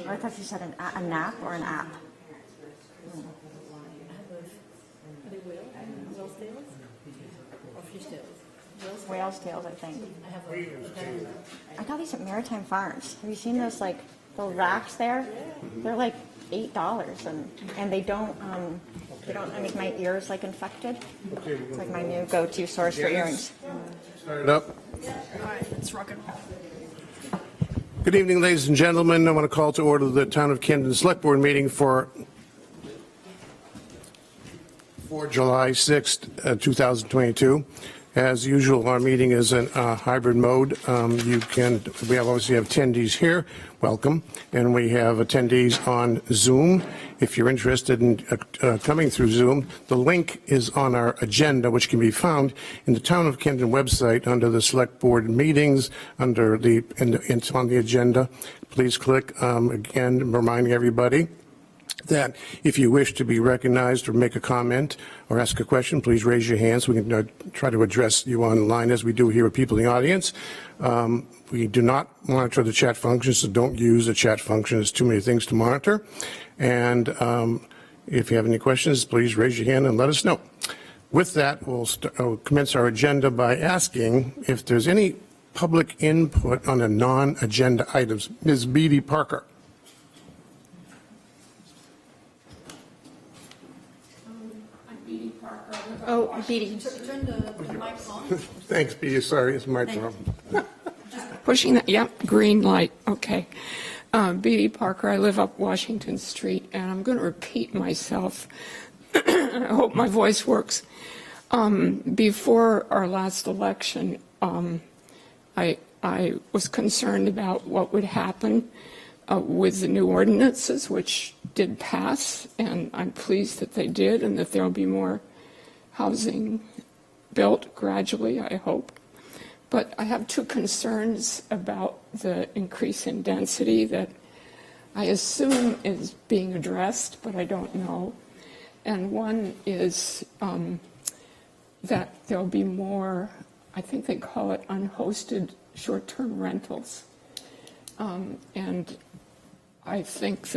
I thought you said a nap or an app. Are they whale's tails? Or fish tails? Whale's tails, I think. I have a I got these at Maritime Farms. Have you seen those, like, little racks there? They're like $8, and they don't make my ears, like, infected. It's like my new go-to source for earrings. Start it up. All right, let's rock and roll. Good evening, ladies and gentlemen. I want to call to order the Town of Camden Select Board meeting for July 6th, 2022. As usual, our meeting is in hybrid mode. We obviously have attendees here. Welcome. And we have attendees on Zoom. If you're interested in coming through Zoom, the link is on our agenda, which can be found in the Town of Camden website under the Select Board meetings, it's on the agenda. Please click, again, reminding everybody that if you wish to be recognized or make a comment or ask a question, please raise your hand so we can try to address you online as we do here with people in the audience. We do not monitor the chat function, so don't use the chat function. There's too many things to monitor. And if you have any questions, please raise your hand and let us know. With that, we'll commence our agenda by asking if there's any public input on the non-agenda items. Ms. Beatty Parker. Oh, Beatty. Turn the mic on. Thanks, Beatty. Sorry, it's my turn. Pushing that, yep, green light, okay. B.D. Parker, I live up Washington Street, and I'm going to repeat myself. I hope my voice works. Before our last election, I was concerned about what would happen with the new ordinances, which did pass, and I'm pleased that they did, and that there will be more housing built gradually, I hope. But I have two concerns about the increase in density that I assume is being addressed, but I don't know. And one is that there'll be more, I think they call it unhosted short-term rentals. And I think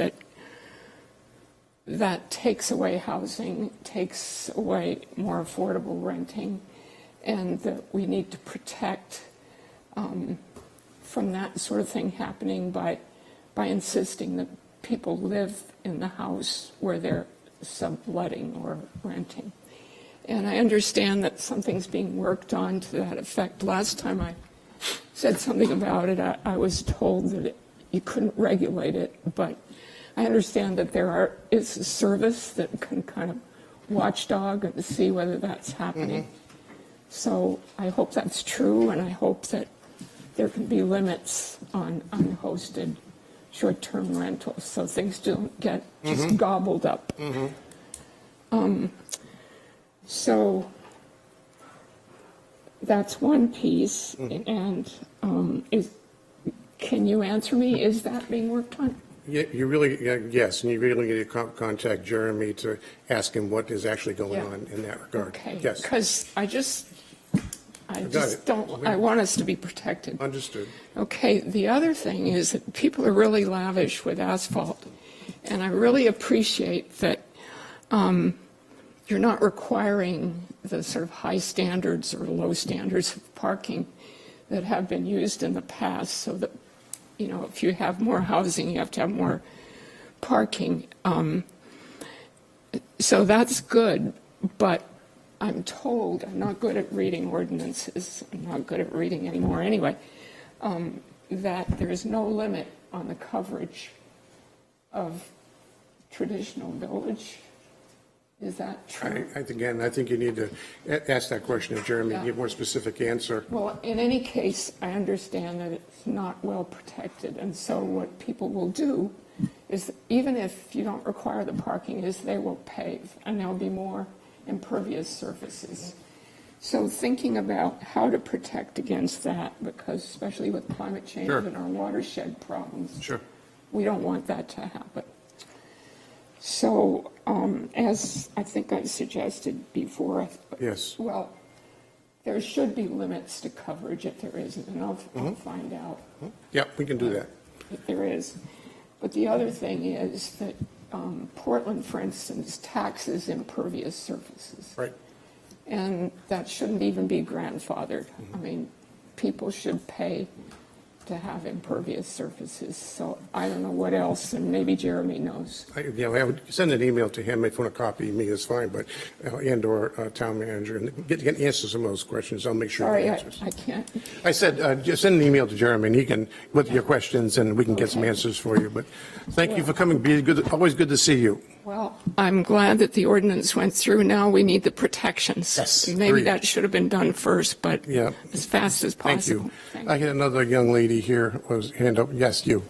that takes away housing, takes away more affordable renting, and that we need to protect from that sort of thing happening by insisting that people live in the house where they're subletting or renting. And I understand that something's being worked on to that effect. Last time I said something about it, I was told that you couldn't regulate it, but I understand that is a service that can kind of watchdog and see whether that's happening. So I hope that's true, and I hope that there can be limits on unhosted short-term rentals so things don't get just gobbled up. So that's one piece, and can you answer me? Is that being worked on? Yeah, yes, and you really need to contact Jeremy to ask him what is actually going on in that regard. Okay. Yes. Because I want us to be protected. Understood. Okay, the other thing is that people are really lavish with asphalt, and I really appreciate that you're not requiring the sort of high standards or low standards of parking that have been used in the past, so that, you know, if you have more housing, you have to have more parking. So that's good, but I'm told, I'm not good at reading ordinances, I'm not good at reading anymore anyway, that there is no limit on the coverage of traditional village. Is that true? I think you need to ask that question of Jeremy and give a more specific answer. Well, in any case, I understand that it's not well protected, and so what people will do is, even if you don't require the parking, is they will pave, and there'll be more impervious surfaces. So thinking about how to protect against that, because especially with climate change and our watershed problems, we don't want that to happen. So, as I think I suggested before, yes. Well, there should be limits to coverage if there isn't, and I'll find out. Yeah, we can do that. If there is. But the other thing is that Portland, for instance, taxes impervious surfaces. Right. And that shouldn't even be grandfathered. I mean, people should pay to have impervious surfaces. So I don't know what else, and maybe Jeremy knows. I would send an email to him. If you want to copy me, that's fine, but, and/or town manager, and get answers to some of those questions. I'll make sure he Sorry, answers. I can't. I said, just send an email to Jeremy, and he can, with your questions, and we can get some answers for you. But thank you for coming. Be good. Always good to see you. Well, I'm glad that the ordinance went through. Now we need the protections. Yes, Maybe agreed. that should have been done first, but Yeah. as fast as Thank possible. you. Thank I had another young lady here, was hand up. Yes, you.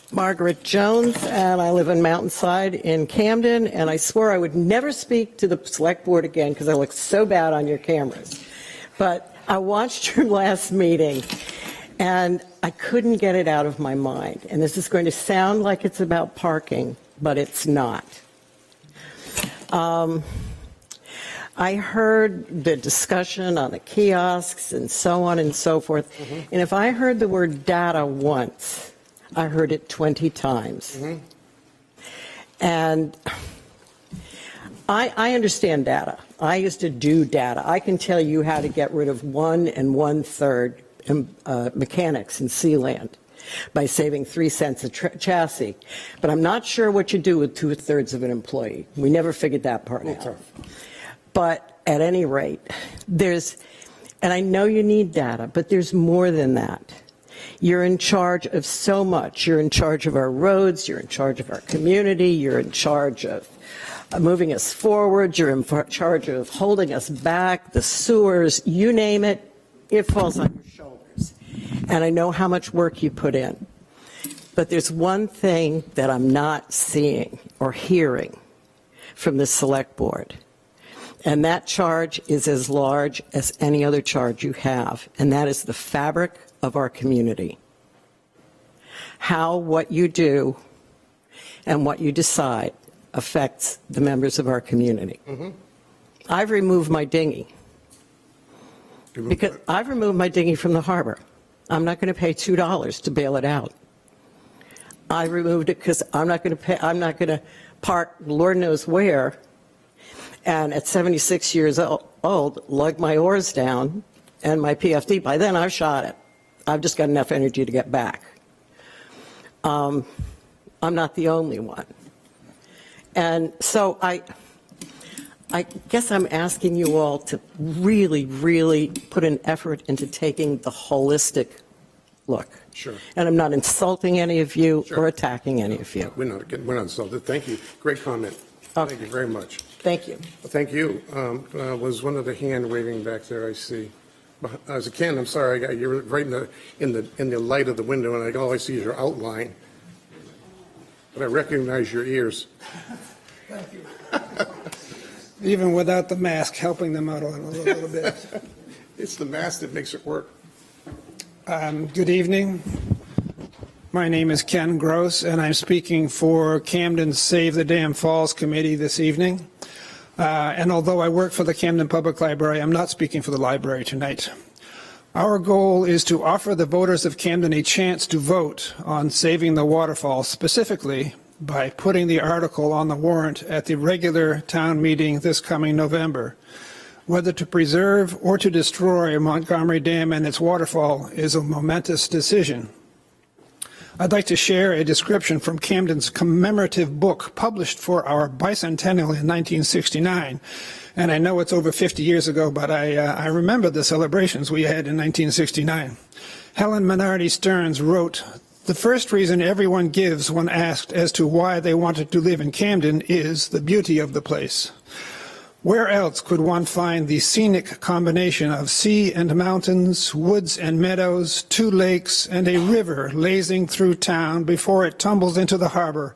Margaret Jones, and I live in Mountainside in Camden, and I swore I would never speak to the select board again because I look so bad on your cameras. But I watched your last meeting, and I couldn't get it out of my mind. And this is going to sound like it's about parking, but it's not. I heard the discussion on the kiosks and so on and so forth. And if I heard the word data once, I heard it 20 times. And I understand data. I used to do data. I can tell you how to get rid of 1 1/3 mechanics in Sealand by saving 3 cents a chassis. But I'm not sure what you do with 2/3 of an employee. We never figured that part out. But at any rate, and I know you need data, but there's more than that. You're in charge of so much. You're in charge of our roads. You're in charge of our community. You're in charge of moving us forward. You're in charge of holding us back, the sewers, you name it, it falls on your shoulders. And I know how much work you put in. But there's one thing that I'm not seeing or hearing from the select board. And that charge is as large as any other charge you have, and that is the fabric of our community. How what you do and what you decide affects the members of our community. I've removed my dinghy. Because I've removed my dinghy from the harbor. I'm not going to pay $2 to bail it out. I removed it because I'm not going to park Lord knows where, and at 76 years old, lug my oars down and my PFD. By then, I've shot it. I've just got enough energy to get back. I'm not the only one. And so I guess I'm asking you all to really, really put an effort into taking the holistic look. Sure. And I'm not insulting any of you Sure. or attacking any of you. We're not insulted. Thank you. Great comment. Okay. Thank you very much. Thank you. Thank you. Was one of the hand waving back there, I see. As a Ken, I'm sorry, you're right in the light of the window, and all I see is your outline. But I recognize your ears. Thank you. Even without the mask, helping them out a little bit. It's the mask that makes it work. Good evening. My name is Ken Gross, and I'm speaking for Camden's Save the Dam Falls Committee this evening. And although I work for the Camden Public Library, I'm not speaking for the library tonight. Our goal is to offer the voters of Camden a chance to vote on saving the waterfall, specifically by putting the article on the warrant at the regular town meeting this coming November. Whether to preserve or to destroy Montgomery Dam and its waterfall is a momentous decision. I'd like to share a description from Camden's commemorative book published for our bicentennial in 1969. And I know it's over 50 years ago, but I remember the celebrations we had in 1969. Helen Minardi Stearns wrote, "The first reason everyone gives when asked as to why they wanted to live in Camden is the beauty of the place. Where else could one find the scenic combination of sea and mountains, woods and meadows, 2 lakes, and a river lazing through town before it tumbles into the harbor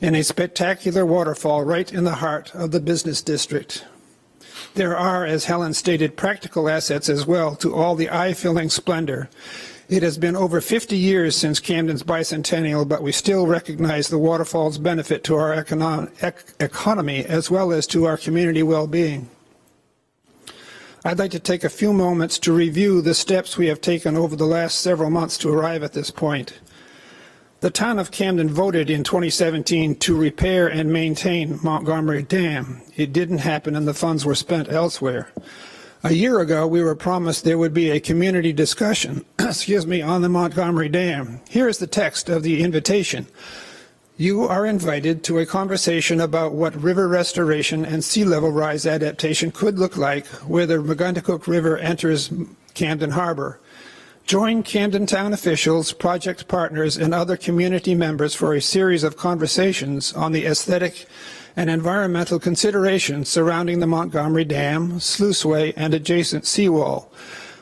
in a spectacular waterfall right in the heart of the business district? There are, as Helen stated, practical assets as well to all the eye-filling splendor. It has been over 50 years since Camden's bicentennial, but we still recognize the waterfall's benefit to our economy as well as to our community well-being. I'd like to take a few moments to review the steps we have taken over the last several months to arrive at this point. The town of Camden voted in 2017 to repair and maintain Montgomery Dam. It didn't happen and the funds were spent elsewhere. A year ago, we were promised there would be a community discussion on the Montgomery Dam. Here is the text of the invitation. You are invited to a conversation about what river restoration and sea level rise adaptation could look like where the Maguntacook River enters Camden Harbor. Join Camden Town officials, project partners, and other community members for a series of conversations on the aesthetic and environmental considerations surrounding the Montgomery Dam, sluiceway, and adjacent seawall.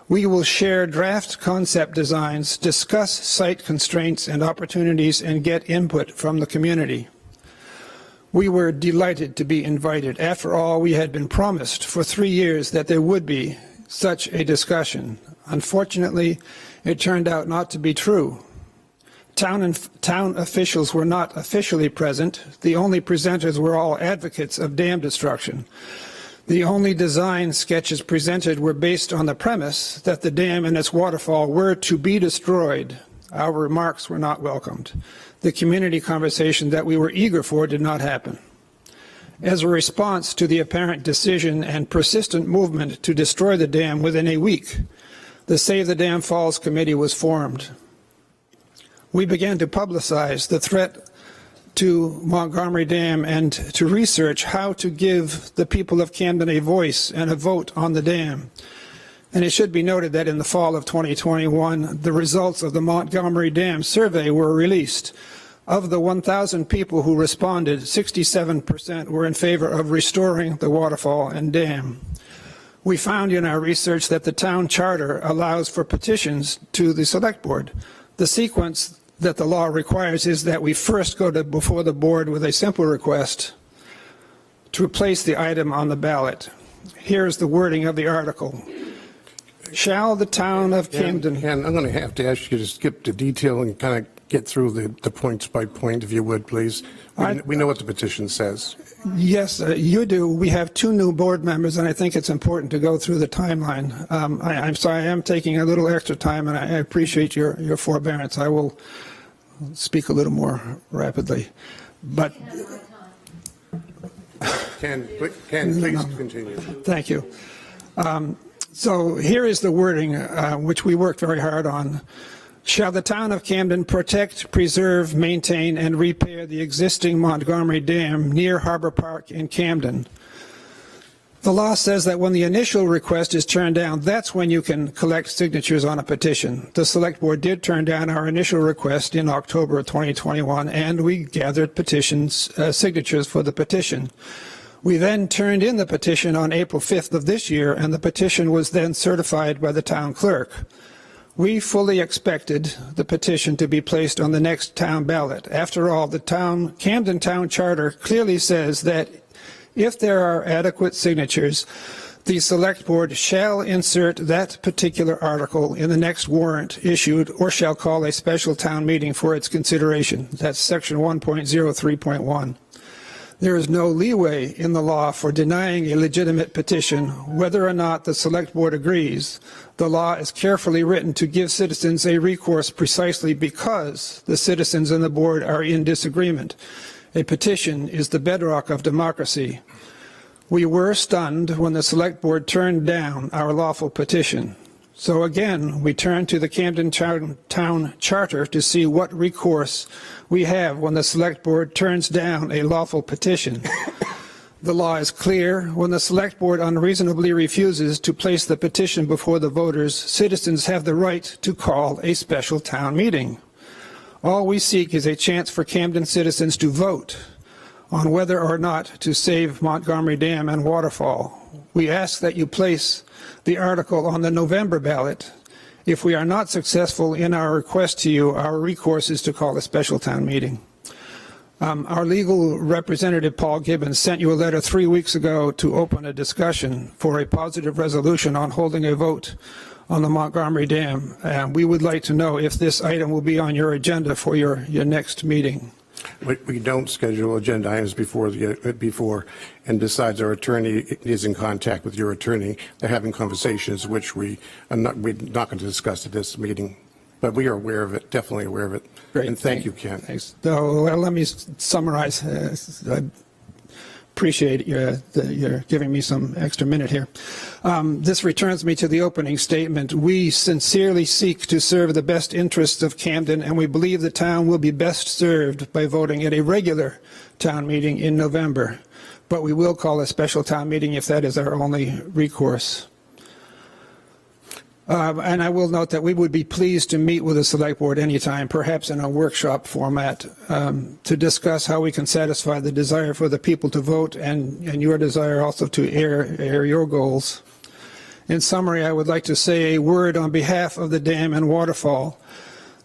We will share draft concept designs, discuss site constraints and opportunities, and get input from the community. We were delighted to be invited. After all, we had been promised for 3 years that there would be such a discussion. Unfortunately, it turned out not to be true. Town officials were not officially present. The only presenters were all advocates of dam destruction. The only design sketches presented were based on the premise that the dam and its waterfall were to be destroyed. Our remarks were not welcomed. The community conversation that we were eager for did not happen. As a response to the apparent decision and persistent movement to destroy the dam within a week, the Save the Dam Falls Committee was formed. We began to publicize the threat to Montgomery Dam and to research how to give the people of Camden a voice and a vote on the dam. And it should be noted that in the fall of 2021, the results of the Montgomery Dam survey were released. Of the 1,000 people who responded, 67% were in favor of restoring the waterfall and dam. We found in our research that the town charter allows for petitions to the select board. The sequence that the law requires is that we first go before the board with a simple request to place the item on the ballot. Here's the wording of the article. Shall the town of Camden... And I'm going to have to ask you to skip the detail and kind of get through the points by point, if you would, please. We know what the petition says. Yes, you do. We have 2 new board members, and I think it's important to go through the timeline. I'm sorry, I am taking a little extra time, and I appreciate your forbearance. I will speak a little more rapidly. But Ken, please continue. Thank you. So here is the wording, which we worked very hard on. Shall the town of Camden protect, preserve, maintain, and repair the existing Montgomery Dam near Harbor Park in Camden? The law says that when the initial request is turned down, that's when you can collect signatures on a petition. The select board did turn down our initial request in October of 2021, and we gathered signatures for the petition. We then turned in the petition on April 5th of this year, and the petition was then certified by the town clerk. We fully expected the petition to be placed on the next town ballot. After all, the Camden Town Charter clearly says that if there are adequate signatures, the select board shall insert that particular article in the next warrant issued or shall call a special town meeting for its consideration. That's section 1.03.1. There is no leeway in the law for denying a legitimate petition, whether or not the select board agrees. The law is carefully written to give citizens a recourse precisely because the citizens and the board are in disagreement. A petition is the bedrock of democracy. We were stunned when the select board turned down our lawful petition. So again, we turn to the Camden Town Charter to see what recourse we have when the select board turns down a lawful petition. The law is clear. When the select board unreasonably refuses to place the petition before the voters, citizens have the right to call a special town meeting. All we seek is a chance for Camden citizens to vote on whether or not to save Montgomery Dam and waterfall. We ask that you place the article on the November ballot. If we are not successful in our request to you, our recourse is to call a special town meeting. Our legal representative, Paul Gibbons, sent you a letter 3 weeks ago to open a discussion for a positive resolution on holding a vote on the Montgomery Dam. We would like to know if this item will be on your agenda for your next meeting. we don't schedule agenda items before, and besides, our attorney is in contact with your attorney. They're having conversations, which we're not going to discuss at this meeting. But we are aware of it, definitely aware of it. Great. And thank you, Ken. Thanks. So, well, let me summarize. I appreciate your giving me some extra minute here. This returns me to the opening statement. We sincerely seek to serve the best interests of Camden, and we believe the town will be best served by voting at a regular town meeting in November. But we will call a special town meeting if that is our only recourse. And I will note that we would be pleased to meet with the select board anytime, perhaps in a workshop format, to discuss how we can satisfy the desire for the people to vote and your desire also to air your goals. In summary, I would like to say a word on behalf of the dam and waterfall.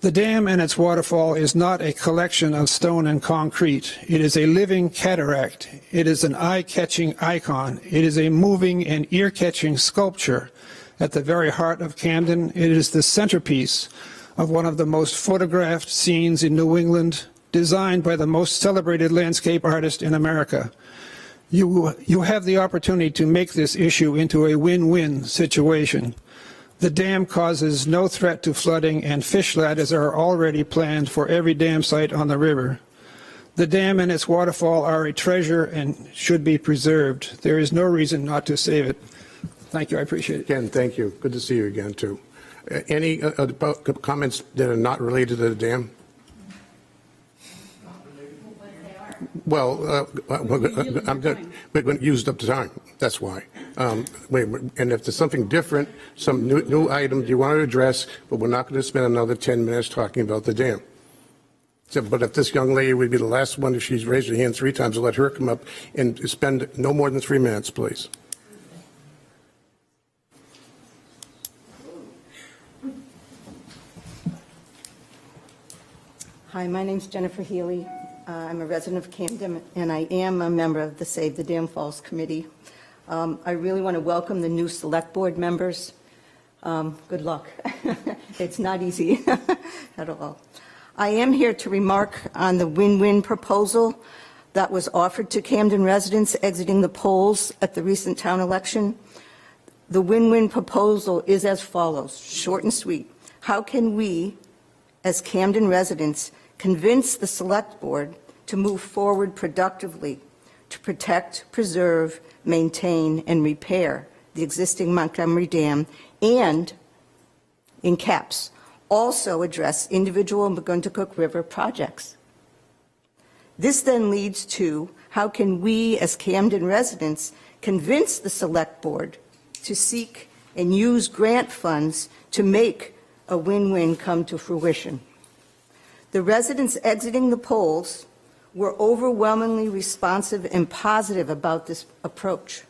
The dam and its waterfall is not a collection of stone and concrete. It is a living cataract. It is an eye-catching icon. It is a moving and ear-catching sculpture. At the very heart of Camden, it is the centerpiece of one of the most photographed scenes in New England, designed by the most celebrated landscape artist in America. You have the opportunity to make this issue into a win-win situation. The dam causes no threat to flooding, and fish ladders are already planned for every dam site on the river. The dam and its waterfall are a treasure and should be preserved. There is no reason not to save it. Thank you. I appreciate it. Ken, thank you. Good to see you again, too. Any comments that are not related to the dam? Well, we're going to use up the time. That's why. And if there's something different, some new item you want to address, but we're not going to spend another 10 minutes talking about the dam. So, but if this young lady would be the last one, if she's raised her hand 3 times, I'll let her come up and spend no more than 3 minutes, please. Hi, my name's Jennifer Healy. I'm a resident of Camden, and I am a member of the Save the Dam Falls Committee. I really want to welcome the new select board members. Good luck. It's not easy at all. I am here to remark on the win-win proposal that was offered to Camden residents exiting the polls at the recent town election. The win-win proposal is as follows, short and sweet. How can we, as Camden residents, convince the select board to move forward productively to protect, preserve, maintain, and repair the existing Montgomery Dam and, in caps, also address individual Maguntacook River projects? This then leads to how can we as Camden residents convince the select board to seek and use grant funds to make a win-win come to fruition. The residents exiting the polls were overwhelmingly responsive and positive about this approach.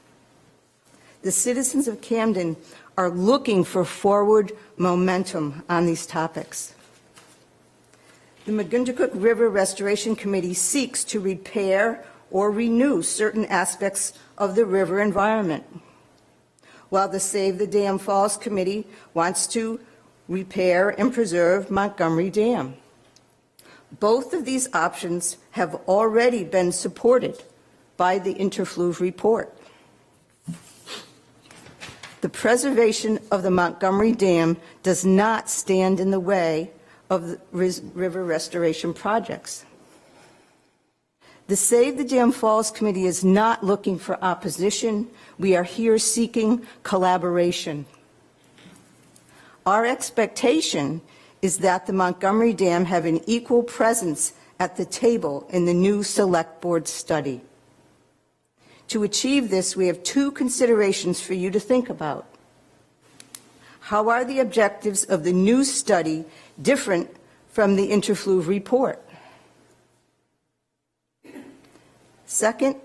The citizens of Camden are looking for forward momentum on these topics. The Maguntacook River Restoration Committee seeks to repair or renew certain aspects of the river environment, while the Save the Dam Falls Committee wants to repair and preserve Montgomery Dam. Both of these options have already been supported by the Interfluve report. The preservation of the Montgomery Dam does not stand in the way of the river restoration projects. The Save the Dam Falls Committee is not looking for opposition. We are here seeking collaboration. Our expectation is that the Montgomery Dam have an equal presence at the table in the new select board study. To achieve this, we have 2 considerations for you to think about. How are the objectives of the new study different from the Interfluve report? Second,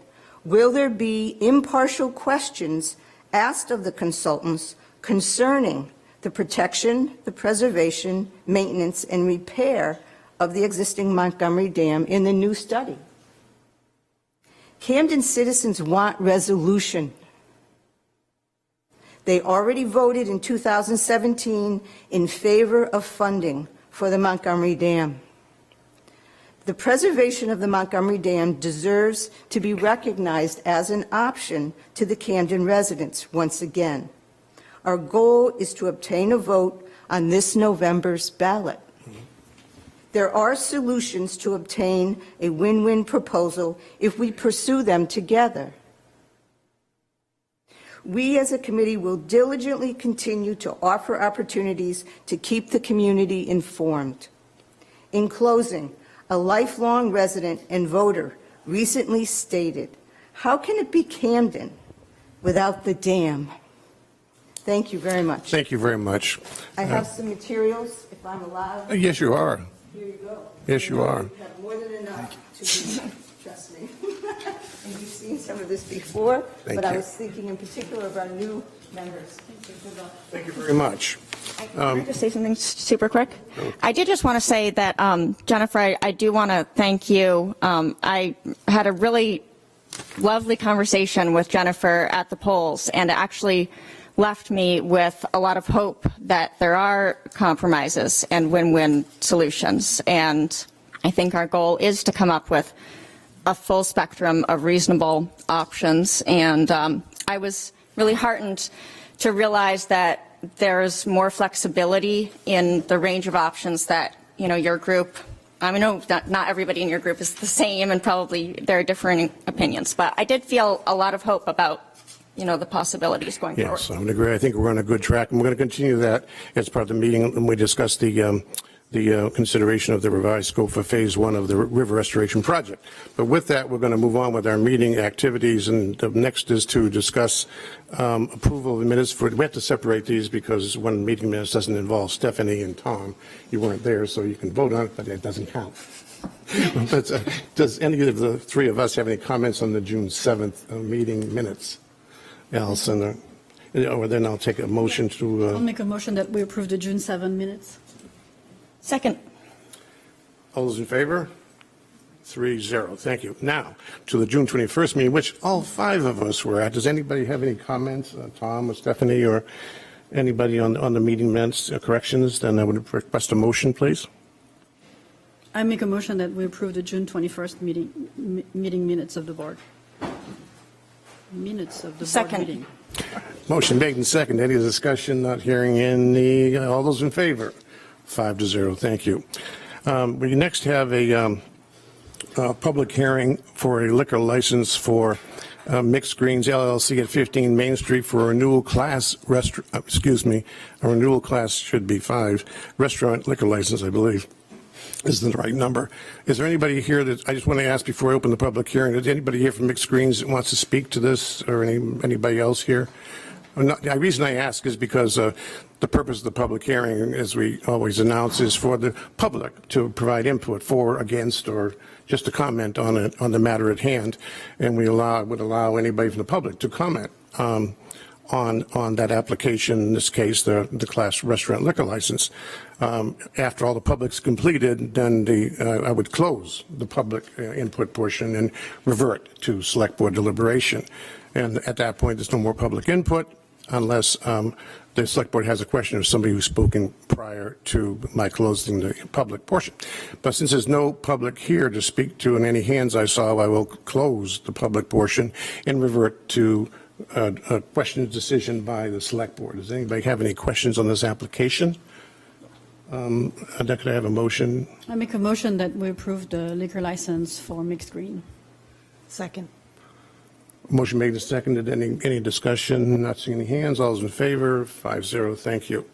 will there be impartial questions asked of the consultants concerning the protection, the preservation, maintenance, and repair of the existing Montgomery Dam in the new study? Camden citizens want resolution. They already voted in 2017 in favor of funding for the Montgomery Dam. The preservation of the Montgomery Dam deserves to be recognized as an option to the Camden residents once again. Our goal is to obtain a vote on this November's ballot. There are solutions to obtain a win-win proposal if we pursue them together. We as a committee will diligently continue to offer opportunities to keep the community informed. In closing, a lifelong resident and voter recently stated, "How can it be Camden without the dam?" Thank you very much. Thank you very much. I have some materials, if I'm allowed. Yes, you are. Here you go. Yes, you are. You have more than enough to be, trust me. And you've seen some of this before, Thank but I you. was thinking in particular of our new members. Thank you very much. Can I just say something super quick? I did just want to say that, Jennifer, I do want to thank you. I had a really lovely conversation with Jennifer at the polls, and it actually left me with a lot of hope that there are compromises and win-win solutions. And I think our goal is to come up with a full spectrum of reasonable options. And I was really heartened to realize that there's more flexibility in the range of options that, you know, your group, I know not everybody in your group is the same, and probably there are differing opinions, but I did feel a lot of hope about, you know, the possibilities going forward. Yes, I would agree. I think we're on a good track, and we're going to continue that as part of the meeting when we discuss the consideration of the revised scope for phase 1 of the river restoration project. But with that, we're going to move on with our meeting activities, and the next is to discuss approval of the minutes for, we have to separate these because one meeting minutes doesn't involve Stephanie and Tom. You weren't there, so you can vote on it, but it doesn't count. But does any of the three of us have any comments on the June 7th meeting minutes? Allison, or then I'll take a motion to... I'll make a motion that we approve the June 7 minutes. Second. All those in favor? 3-0. Thank you. Now, to the June 21st meeting, which all 5 of us were at. Does anybody have any comments, Tom or Stephanie or anybody on the meeting minutes, corrections? Then I would request a motion, please. I make a motion that we approve the June 21st meeting minutes of the board. Minutes of the board Second. meeting. Motion made and second. Any discussion? Not hearing any. All those in favor? 5-0. Thank you. We next have a public hearing for a liquor license for Mixed Greens LLC at 15 Main Street for a renewal class a renewal class should be 5 restaurant liquor license, I believe. Is the right number. Is there anybody here that, I just want to ask before I open the public hearing, is anybody here from Mixed Greens that wants to speak to this, or anybody else here? The reason I ask is because the purpose of the public hearing, as we always announce, is for the public to provide input for, against, or just to comment on it, on the matter at hand. And we would allow anybody from the public to comment on that application, in this case, the class restaurant liquor license. After all the public's completed, then I would close the public input portion and revert to select board deliberation. And at that point, there's no more public input unless the select board has a question of somebody who's spoken prior to my closing the public portion. But since there's no public here to speak to and any hands I saw, I will close the public portion and revert to a question of decision by the select board. Does anybody have any questions on this application? Could I have a motion? I make a motion that we approve the liquor license for Mixed Green. Second. Motion made and seconded. Any discussion? Not seeing any hands. All those in favor? 5-0. Thank you.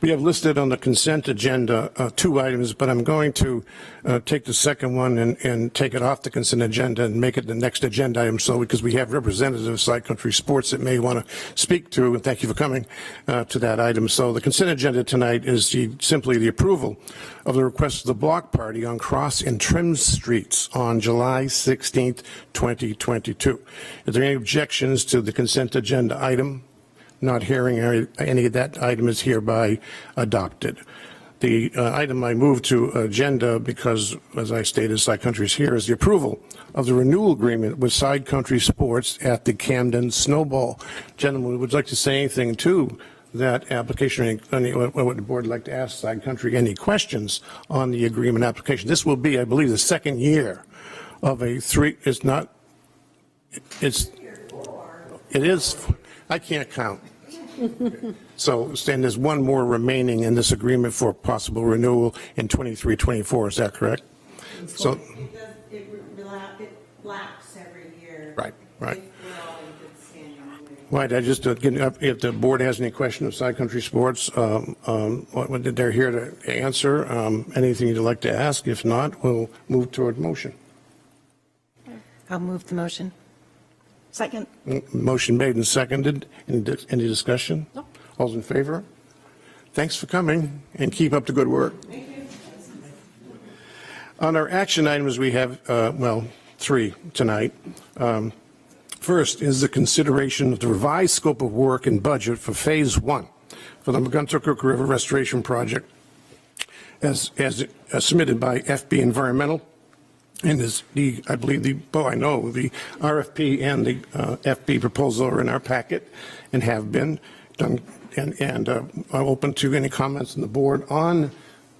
We have listed on the consent agenda 2 items, but I'm going to take the second one and take it off the consent agenda and make it the next agenda item. So, because we have representatives of Side Country Sports that may want to speak to, and thank you for coming to that item. So the consent agenda tonight is simply the approval of the request of the block party on Cross and Trim Streets on July 16th, 2022. Are there any objections to the consent agenda item? Not hearing any of that, item is hereby adopted. The item I move to agenda, because as I stated, Side Country is here, is the approval of the renewal agreement with Side Country Sports at the Camden Snowball. Gentlemen, would you like to say anything to that application, what would the board like to ask Side Country, any questions on the agreement application? This will be, I believe, the second year of a three, it is, I can't count. So, Stan, there's one more remaining in this agreement for possible renewal in 23-24, is that correct? So, It lapses every year. right. We're all in good standing. Right, I just, if the board has any question of Side Country Sports, they're here to answer. Anything you'd like to ask? If not, we'll move toward motion. I'll move the motion. Second. Motion made and seconded. Any discussion? No. All's in favor? Thanks for coming, and keep up the good work. Thank you. On our action items, we have, three tonight. First is the consideration of the revised scope of work and budget for Phase 1 for the McGuntuck River Restoration Project as submitted by FB Environmental. And I believe the RFP and the FB proposal are in our packet and have been done. And I'm open to any comments on the board on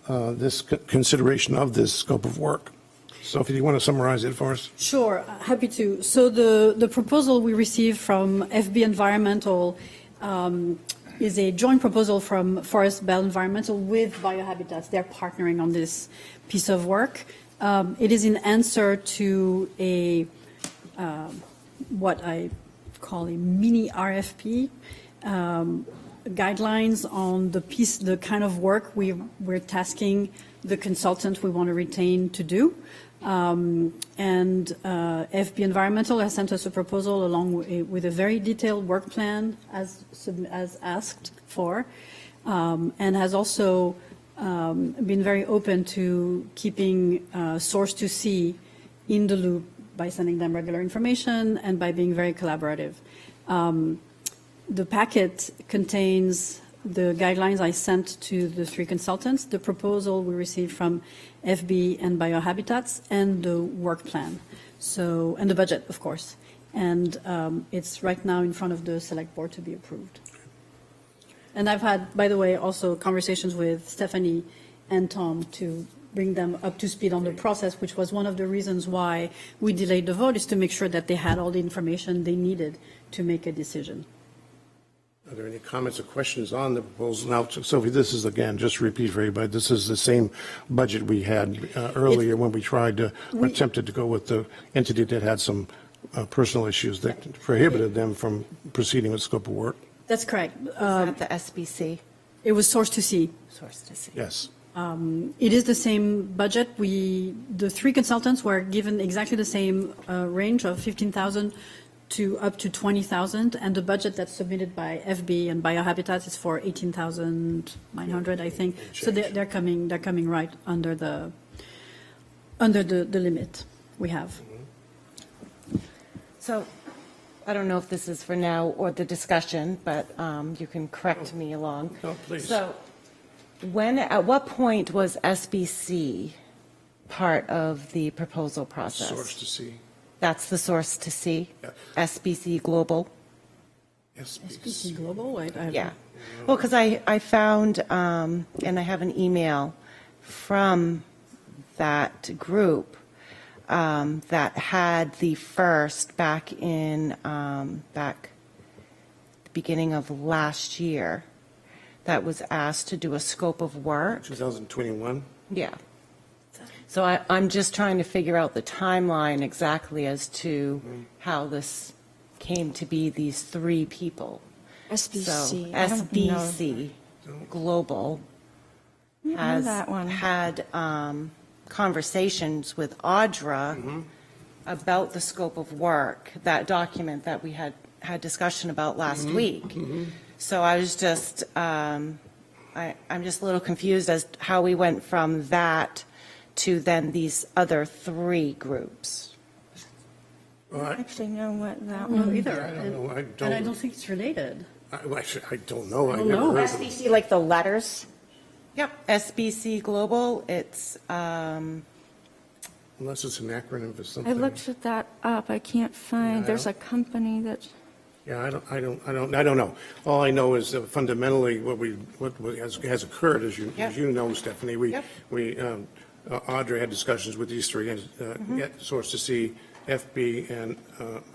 this consideration of this scope of work. Sophie, do you want to summarize it for us? Sure, happy to. So the proposal we received from FB Environmental is a joint proposal from Forest Bell Environmental with Biohabitats. They're partnering on this piece of work. It is in answer to a what I call a mini RFP, guidelines on the kind of work we're tasking the consultant we want to retain to do. And FB Environmental has sent us a proposal along with a very detailed work plan as asked for, and has also been very open to keeping Source to See in the loop by sending them regular information and by being very collaborative. The packet contains the guidelines I sent to the three consultants, the proposal we received from FB and Biohabitats, and the work plan. So, and the budget, of course. And it's right now in front of the select board to be approved. And I've had, by the way, also conversations with Stephanie and Tom to bring them up to speed on the process, which was one of the reasons why we delayed the vote, is to make sure that they had all the information they needed to make a decision. Are there any comments or questions on the proposal? Now, Sophie, this is, again, just to repeat for everybody, this is the same budget we had earlier when we attempted to go with the entity that had some personal issues that prohibited them from proceeding with scope of work. That's correct. Is that the SBC? It was Source to See. Source to See. Yes. It is the same budget. The three consultants were given exactly the same range of 15,000 to up to 20,000, and the budget that's submitted by FB and Biohabitat is for 18,900, I think. So they're coming right under the limit we have. So I don't know if this is for now or the discussion, but you can correct me along. No, please. So at what point was SBC part of the proposal process? Source to See. That's the Source to See? Yeah. SBC Global? SBC Global? Yeah. Well, because I found, and I have an email from that group that had the first back in, the beginning of last year, that was asked to do a scope of work. 2021? Yeah. So I'm just trying to figure out the timeline exactly as to how this came to be these three people. SBC. So I don't know. SBC Global know has that one. had conversations with Audra about the scope of work, that document that we had discussion about last week. So I was just, I'm just a little confused as to how we went from that to then these other three groups. I don't actually know what that No, one. either. I don't know. I And I don't think it's related. I don't know. I don't never know. heard of it. SBC, like the letters? Yep, SBC Global, it's, Unless it's an acronym for something. I looked that up. I can't find. Yeah, There's a company that. Yeah, I don't know. All I know is that fundamentally what has occurred, as you know, Stephanie, Audrey had discussions with these three, Source to See, FB, and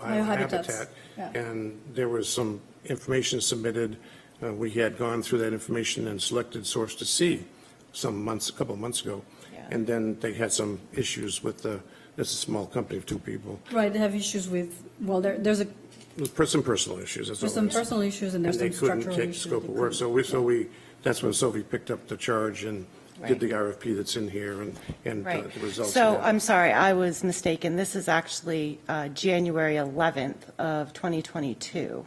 Biohabitat, and there was some information submitted. We had gone through that information and selected Source to See a couple of months ago, and then they had some issues with it's a small company of two people. Right, they have issues with, well, there's Some personal issues. there's some personal issues and there's some structural issues. They couldn't take scope of work, so that's when Sophie picked up the charge and did the RFP that's in here and Right. the results. So of that. I'm sorry, I was mistaken. This is actually January 11th of 2022,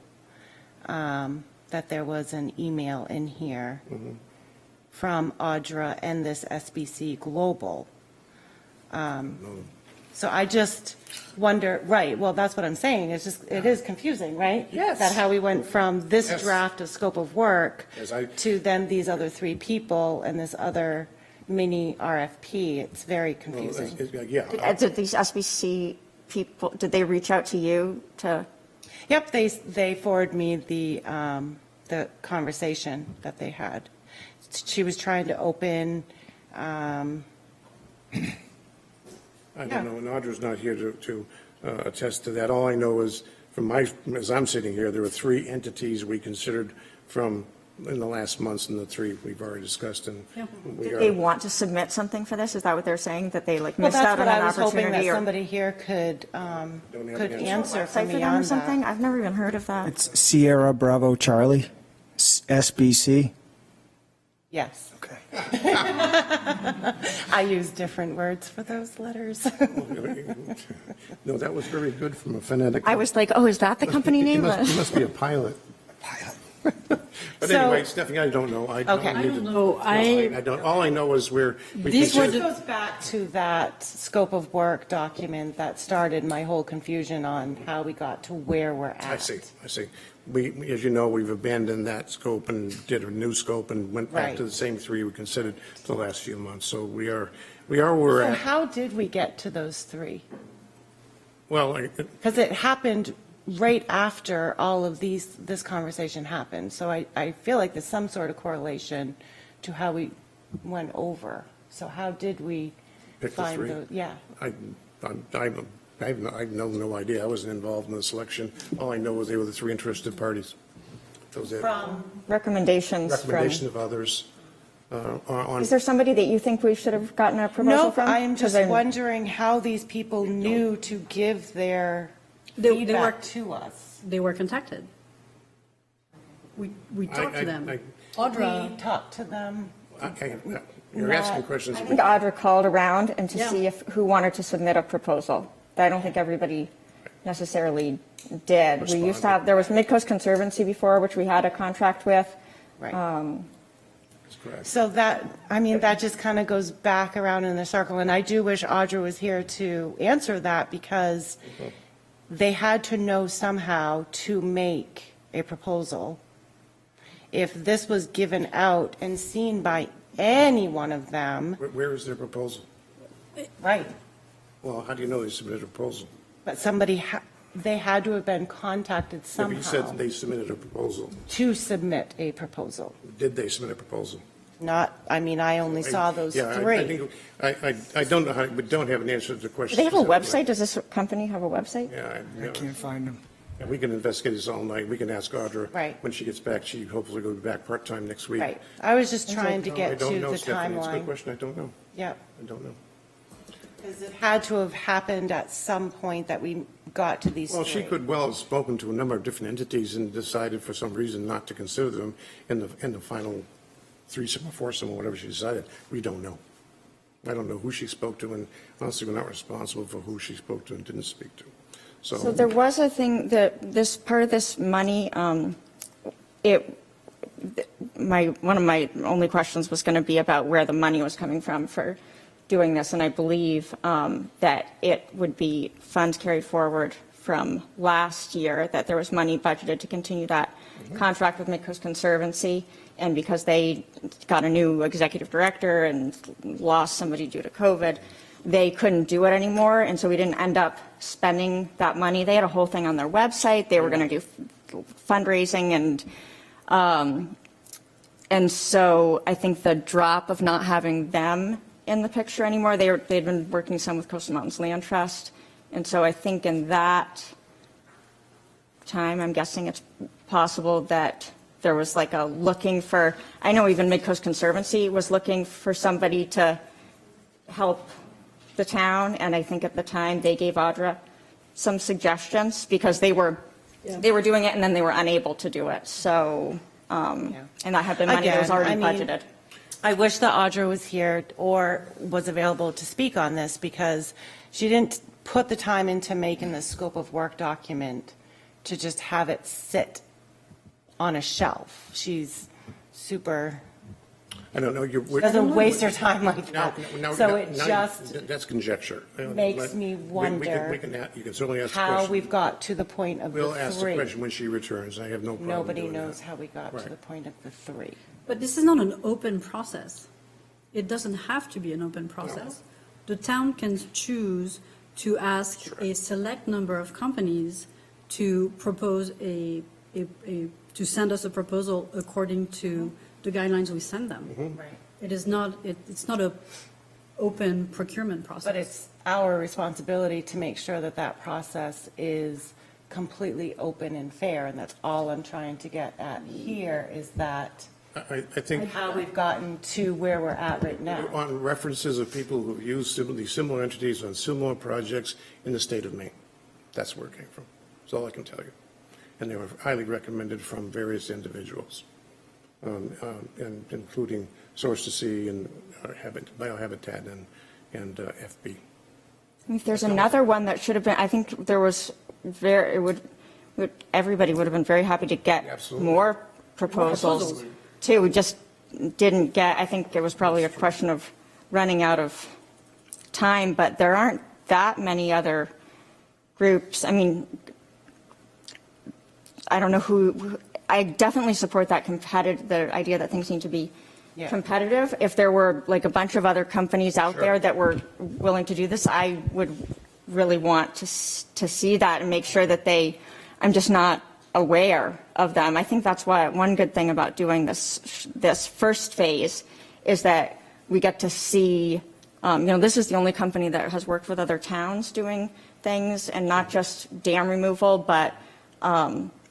that there was an email in here from Audra and this SBC Global. So I just wonder, right, well, that's what I'm saying. It's just, it is confusing, right? Yes. That how we went from this Yes. draft of scope of work Yes, to then these other three people and this other mini RFP. It's very confusing. Did these SBC people, did they reach out to you to? Yep, they forwarded me the conversation that they had. She was trying to open, I don't know, and Audra's not here to attest to that. All I know is, as I'm sitting here, there were three entities we considered in the last months, and the three we've already discussed, and we Did are. they want to submit something for this? Is that what they're saying, that they well, missed out that's on what an I was hoping that opportunity? Or somebody here could an answer for website me for them or on something? that. I've never even heard of that. It's Sierra Bravo Charlie, SBC. Yes. Okay. I use different words for those letters. No, that was very good from a phonetic. I was like, oh, is that the company It name? must be a pilot. But So- anyway, Stephanie, I don't know. Okay. I I don't know. I don't. All I know is we These were This considered- goes back to that scope of work document that started my whole confusion on how we got to where we're at. I see. We, as you know, we've abandoned that scope and did a new scope and went back Right. to the same three we considered the last few months. So we are where we're So at. how did we get to those three? Well, Because it happened right after all of this conversation happened. So I feel like there's some sort of correlation to how we went over. So how did we Pick the find three? those? Yeah. I have no idea. I wasn't involved in the selection. All I know is they were the three interested parties. That was it. Recommendations Recommendation from, of others on. is there somebody that you think we should have gotten a proposal No, from? I am 'Cause just wondering how these people knew to give their They feedback were- to us. They were contacted. We talked to them. I- Audra, We talked to them. You're asking questions. I think Audra called around and to Yeah. see who wanted to submit a proposal. I don't think everybody necessarily did. We used to have, there was Midcoast Conservancy before, which we had a contract with. Right. That's correct. So that just kind of goes back around in the circle. And I do wish Audra was here to answer that because they had to know somehow to make a proposal. If this was given out and seen by any one of them, Where is their proposal? right, Well, how do you know they submitted a proposal? but they had to have been contacted Yeah, but you said somehow they submitted a proposal. to submit a proposal. Did they submit a proposal? I only saw those Yeah, three. I think, I don't know how, we don't have an answer to the question. Do they have a website? Does this company have a website? Yeah, I can't find them. yeah, we can investigate this all night. We can ask Audra. Right. When she gets back. She hopefully will be back part-time next week. Right. I was just trying to I get don't to know, the Stephanie. It's a good timeline. question. I don't know. Yep. I don't know. Because it had to have happened at some point that we got to these three. Well, she could well have spoken to a number of different entities and decided for some reason not to consider them in the final threesome or foursome or whatever she decided. We don't know. I don't know who she spoke to, and honestly, we're not responsible for who she spoke to and didn't speak to. So there was a thing that this part of this money, one of my only questions was going to be about where the money was coming from for doing this, and I believe that it would be funds carried forward from last year, that there was money budgeted to continue that contract with Midcoast Conservancy, and because they got a new executive director and lost somebody due to COVID, they couldn't do it anymore, and so we didn't end up spending that money. They had a whole thing on their website. They were going to do fundraising and so I think the drop of not having them in the picture anymore, they'd been working some with Coastal Mountains Land Trust. And so I think in that time, I'm guessing it's possible that there was like a looking for, I know even Midcoast Conservancy was looking for somebody to help the town. And I think at the time they gave Audra some suggestions because they were doing it and then they were unable to do it. So, and that had been money that was already budgeted. I wish that Audra was here or was available to speak on this because she didn't put the time into making the scope of work document to just have it sit on a shelf. She's super, I don't know. doesn't waste her time like that. So it just That's conjecture. makes me wonder You can certainly ask the how question. we've got to the point of We'll the ask the three. question when she returns. I have no problem Nobody doing knows that. how we got to Right. the point of the three. But this is not an open process. It doesn't have to be an open process. The town can choose to ask a select number of companies to propose to send us a proposal according to the guidelines we send them. Right. It is not, it's not a open procurement process. But it's our responsibility to make sure that that process is completely open and fair, and that's all I'm trying to get at here, is that I think how we've gotten to where we're at right now. on references of people who've used these similar entities on similar projects in the state of Maine. That's where it came from. That's all I can tell you. And they were highly recommended from various individuals, and including Source to Sea and Biohabitat and FB. If there's another one that should have been, I think there was everybody would have been very happy to get Absolutely. more proposals too. We just didn't get, I think it was probably a question of running out of time, but there aren't that many other groups. I mean, I don't know who, I definitely support that the idea that things need to be competitive. If there were like a bunch of other companies out there that were willing to do this, I would really want to see that and make sure that I'm just not aware of them. I think that's why one good thing about doing this first phase is that we get to see, this is the only company that has worked with other towns doing things, and not just dam removal, but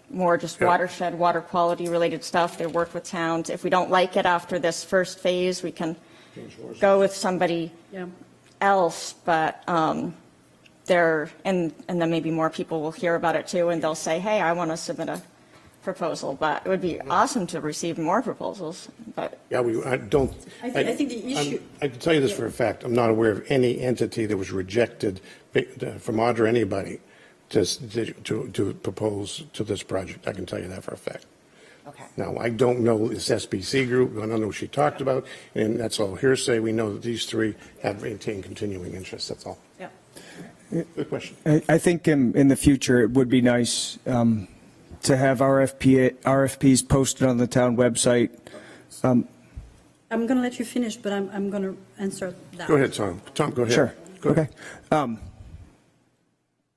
more just watershed, water quality related stuff. They work with towns. If we don't like it after this first phase, we can go with somebody else, but and then maybe more people will hear about it too, and they'll say, hey, I want to submit a proposal. But it would be awesome to receive more proposals. But I think the issue. I can tell you this for a fact. I'm not aware of any entity that was rejected from Audra or anybody to propose to this project. I can tell you that for a fact. Okay. Now, I don't know this SBC group. I don't know what she talked about, and that's all hearsay. We know that these three have maintained continuing interest. That's all. Yeah. Good question. I think in the future, it would be nice to have RFPs posted on the town website. I'm going to let you finish, but I'm going to answer that. Go ahead, Tom. Tom, go ahead. Sure. Go ahead. Okay.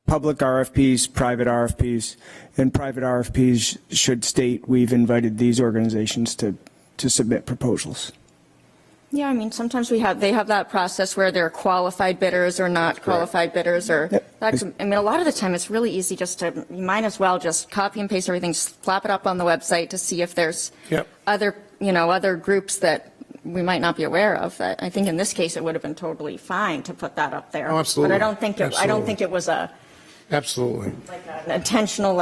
Public RFPs, private RFPs, and private RFPs should state we've invited these organizations to submit proposals. yeah, I mean, sometimes they have that process where they're qualified bidders or not qualified bidders, or I mean, a lot of the time it's really easy you might as well just copy and paste everything, slap it up on the website to see if there's other groups that we might not be aware of. I think in this case it would have been totally fine to put that up there. Oh, absolutely. But I don't think it was Absolutely. an intentional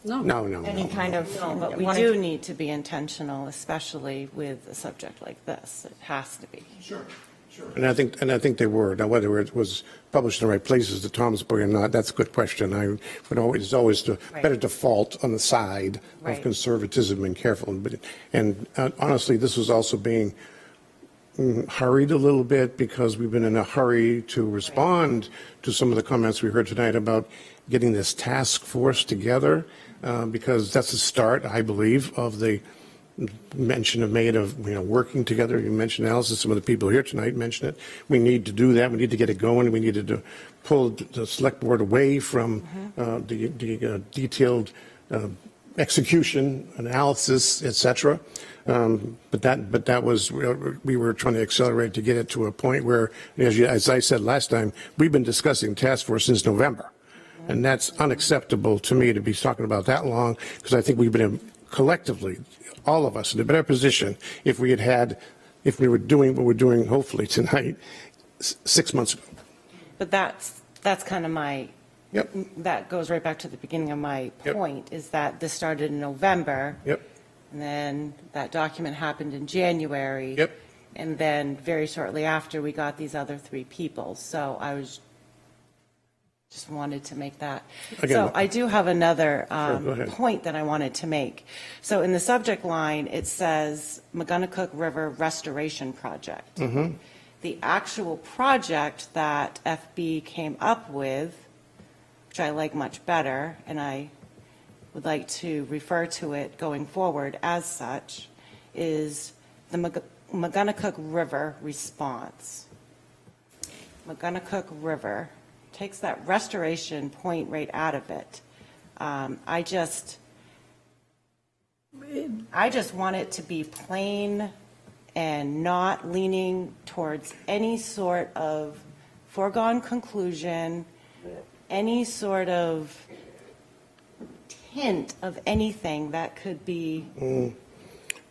No. any kind of. No, but we do need to be intentional, especially with a subject like this. It has to be. Sure. And I think they were. Now, whether it was published in the right places, to Tom's point or not, that's a good question. I would always better default on the side of conservatism and careful. And honestly, this was also being hurried a little bit because we've been in a hurry to respond to some of the comments we heard tonight about getting this task force together, because that's the start, I believe, of the mention of working together. You mentioned, Allison, some of the people here tonight mentioned it. We need to do that. We need to get it going. We needed to pull the select board away from the detailed execution, analysis, et cetera. But that was, we were trying to accelerate to get it to a point where, as I said last time, we've been discussing task force since November. And that's unacceptable to me to be talking about that long, because I think we've been collectively, all of us, in a better position if we were doing what we're doing hopefully tonight 6 months ago. But that's kind of my, Yep. that goes right back to the beginning of my Yep. point, is that this started in November. Yep. And then that document happened in January. Yep. And then very shortly after, we got these other 3 people. So I just wanted to make that. Again, So I do have another Sure, go ahead. point that I wanted to make. So in the subject line, it says McGonagall River Restoration Project. Mm-hmm. The actual project that FB came up with, which I like much better, and I would like to refer to it going forward as such, is the McGonagall River response. McGonagall River takes that restoration point right out of it. I just want it to be plain and not leaning towards any sort of foregone conclusion, any sort of hint of anything that could be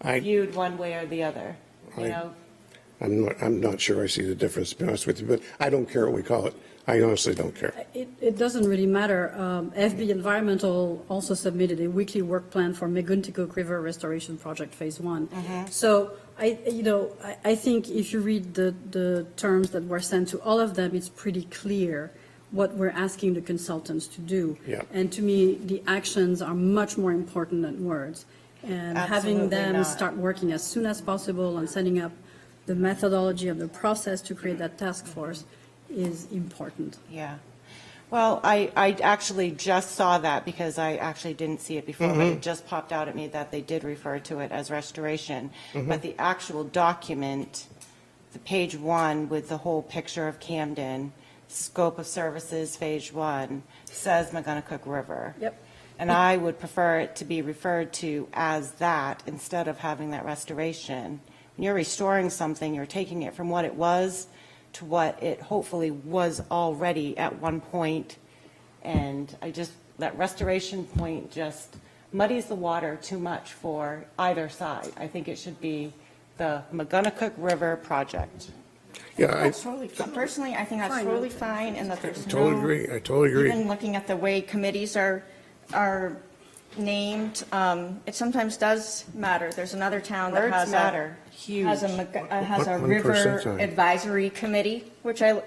viewed one way or the other, you know? I'm not sure I see the difference, to be honest with you, but I don't care what we call it. I honestly don't care. It doesn't really matter. FB Environmental also submitted a weekly work plan for McGonagall River Restoration Project Phase 1. So I think if you read the terms that were sent to all of them, it's pretty clear what we're asking the consultants to do. Yeah. And to me, the actions are much more important than words. And having Absolutely them not. start working as soon as possible and setting up the methodology of the process to create that task force is important. Yeah. Well, I actually just saw that because I actually didn't see it before, but it just popped out at me that they did refer to it as restoration. But the actual document, the page 1 with the whole picture of Camden, scope of services, phase 1, says McGonagall River. Yep. And I would prefer it to be referred to as that instead of having that restoration. When you're restoring something, you're taking it from what it was to what it hopefully was already at one point. And that restoration point just muddies the water too much for either side. I think it should be the McGonagall River project. Yeah, I That's totally, personally, I think that's totally fine, and that there's totally no, agree. I totally agree. even looking at the way committees are named, it sometimes does matter. There's another town that Words has matter, huge. has a One river person time. advisory committee, which I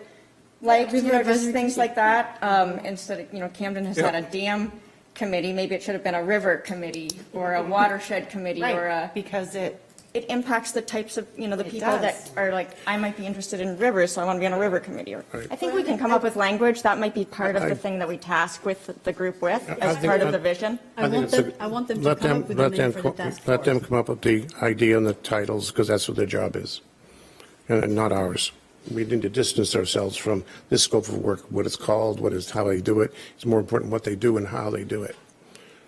like, River just advisory things like that. Instead of, Camden has had a dam committee, maybe it should have been a river committee or a watershed committee or a. Because it Impacts the types of, the It people that does. are like, I might be interested in rivers, so I want to be on a river committee. Right. I think we can come up with language. That might be part of the thing that we task with the group with, as part of the vision. I want them to come up with a name for the task force. Let them come up with the idea and the titles, because that's what their job is, and not ours. We need to distance ourselves from this scope of work, what it's called, how they do it. It's more important what they do and how they do it.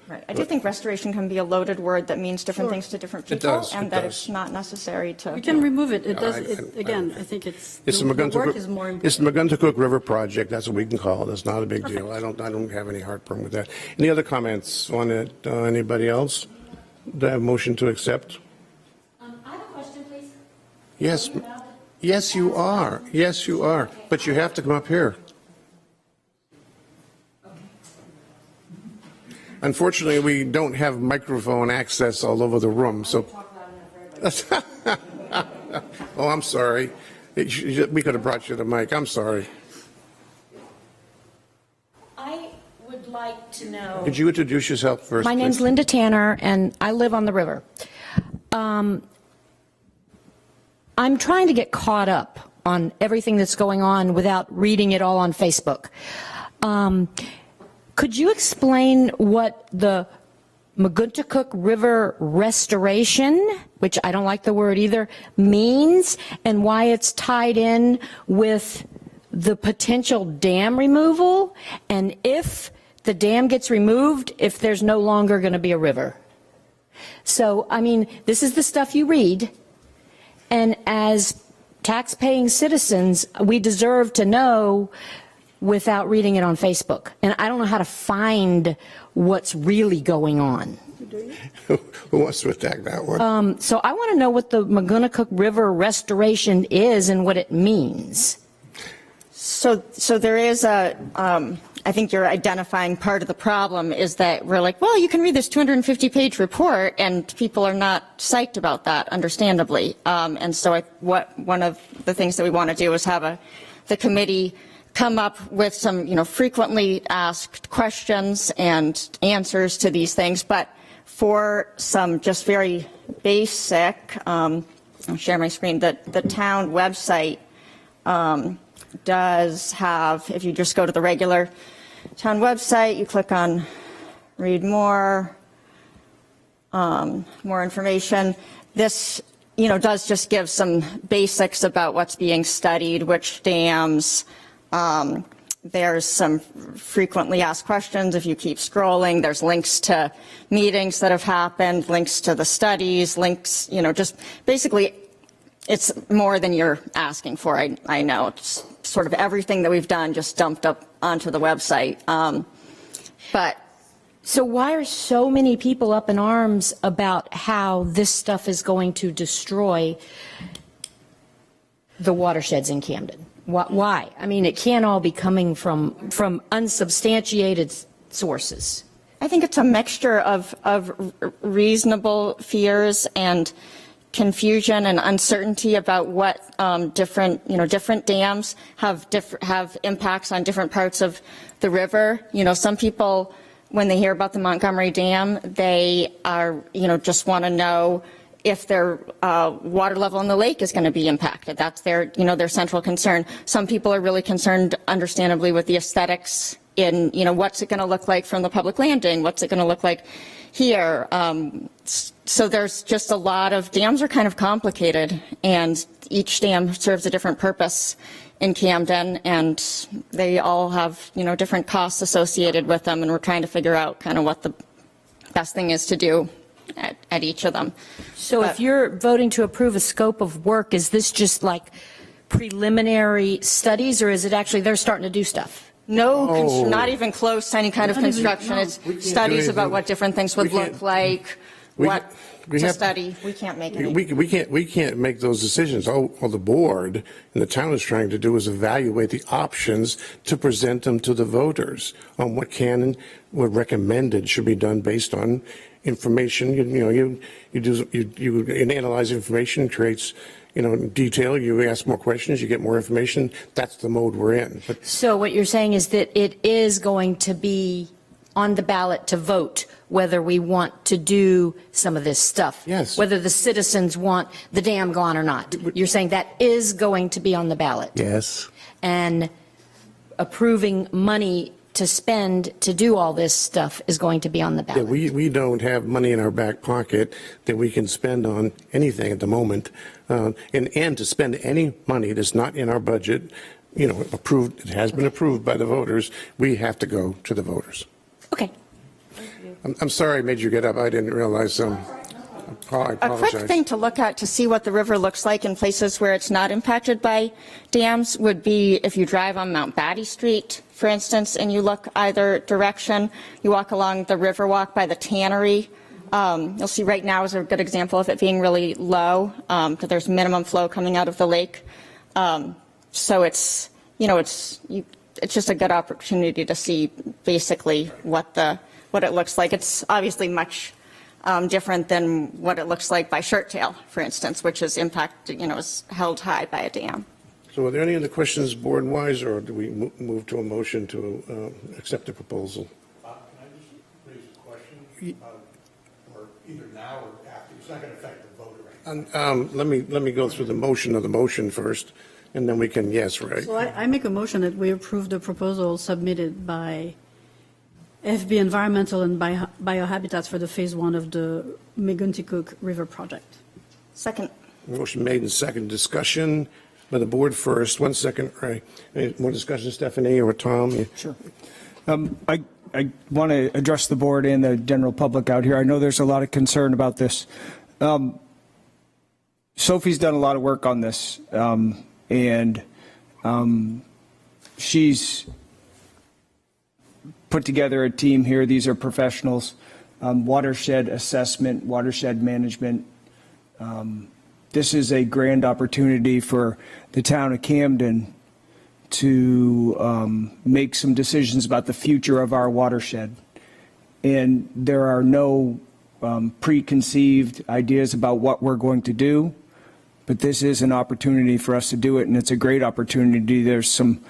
Right. I do think restoration can be a loaded word that means different things to different It people, does, and it that does. it's not necessary to. You can remove it. It does, I I think it's, It's the the work is more McGonagall, it's the important. McGonagall River Project, that's what we can call it, it's not a big deal. I don't have any heartburn with that. Any other comments on it? Anybody else? Do I have a motion to accept? I have a question, please. Yes, yes, you are. Yes, you are. But you have to come up here. Unfortunately, we don't have microphone access all over the room, so. Oh, I'm sorry. We could have brought you the mic. I'm sorry. I would like to know. Could you introduce yourself first? My name's please? Linda Tanner, and I live on the river. I'm trying to get caught up on everything that's going on without reading it all on Facebook. Could you explain what the McGonagall River Restoration, which I don't like the word either, means, and why it's tied in with the potential dam removal, and if the dam gets removed if there's no longer going to be a river. So, I mean, this is the stuff you read, and as tax-paying citizens, we deserve to know without reading it on Facebook. And I don't know how to find what's really going on. Who wants to attack that one? So I want to know what the Magunnacook River restoration is and what it means. So there is I think you're identifying part of the problem is that we're like, well, you can read this 250-page report, and people are not psyched about that, understandably. And so one of the things that we want to do is have the committee come up with some, frequently asked questions and answers to these things. But for some just very basic, I'll share my screen, the town website does have, if you just go to the regular town website, you click on read more, more information. This, does just give some basics about what's being studied, which dams. There's some frequently asked questions. If you keep scrolling, there's links to meetings that have happened, links to the studies, links, just basically it's more than you're asking for. I know it's sort of everything that we've done just dumped up onto the website. But so why are so many people up in arms about how this stuff is going to destroy the watersheds in Camden? Why? I mean, it can't all be coming from unsubstantiated sources. I think it's a mixture of reasonable fears and confusion and uncertainty about what different dams have impacts on different parts of the river. Some people, when they hear about the Montgomery Dam, they are, just want to know if their water level in the lake is going to be impacted. That's their central concern. Some people are really concerned, understandably, with the aesthetics in, what's it going to look like from the public landing? What's it going to look like here? So there's just a lot of, dams are kind of complicated, and each dam serves a different purpose in Camden, and they all have, different costs associated with them, and we're trying to figure out kind of what the best thing is to do at each of them. So if you're voting to approve a scope of work, is this just like preliminary studies, or is it actually they're starting to do stuff? No, not even close to any kind of construction. It's studies about what different things would look like, what to study. We can't make any. We can't make those decisions. All the board and the town is trying to do is evaluate the options to present them to the voters on what can and what recommended should be done based on information. You analyze information, creates detail. You ask more questions, you get more information. That's the mode we're in. But so what you're saying is that it is going to be on the ballot to vote whether we want to do some of this stuff. Yes. Whether the citizens want the dam gone or not. You're saying that is going to be on the ballot. yes. And approving money to spend to do all this stuff is going to be on the Yeah, ballot. we don't have money in our back pocket that we can spend on anything at the moment. And to spend any money that's not in our budget, approved, it has been approved by the voters, we have to go to the voters. Okay. I'm sorry I made you get up. I didn't realize. I A apologize. quick thing to look at to see what the river looks like in places where it's not impacted by dams would be if you drive on Mount Batty Street, for instance, and you look either direction, you walk along the river walk by the tannery. You'll see right now is a good example of it being really low, because there's minimum flow coming out of the lake. So it's just a good opportunity to see basically what it looks like. It's obviously much different than what it looks like by Shirt Tail, for instance, which is impacted, is held high by a dam. So are there any other questions board-wise, or do we move to a motion to accept the proposal? Can I just raise a question? Or either now or after? It's not going to affect the vote or anything. Let me go through the motion of the motion first, and then we can, yes, right? So I make a motion that we approve the proposal submitted by FB Environmental and Biohabitats for the phase 1 of the Magunnacook River project. Second. Motion made and second. Discussion by the board first. 1 second, Ray. Any more discussion, Stephanie or Tom? Sure. I I want to address the board and the general public out here. I know there's a lot of concern about this. Sophie's done a lot of work on this, and she's put together a team here. These are professionals, watershed assessment, watershed management. This is a grand opportunity for the town of Camden to make some decisions about the future of our watershed. And there are no preconceived ideas about what we're going to do, but this is an opportunity for us to do it, and it's a great opportunity. There's some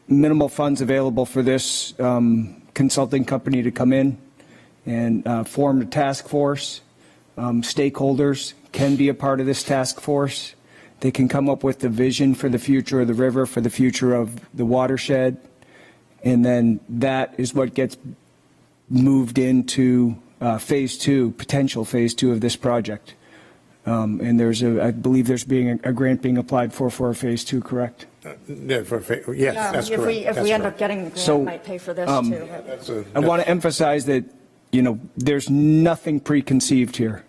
minimal funds available for this consulting company to come in and form a task force. Stakeholders can be a part of this task force. They can come up with the vision for the future of the river, for the future of the watershed, and then that is what gets moved into phase two, potential phase two of this project. And I believe there's a grant being applied for phase two, correct? Yes, that's correct. If we end up getting the grant, So, it might pay for this too. I want to emphasize that, there's nothing preconceived here.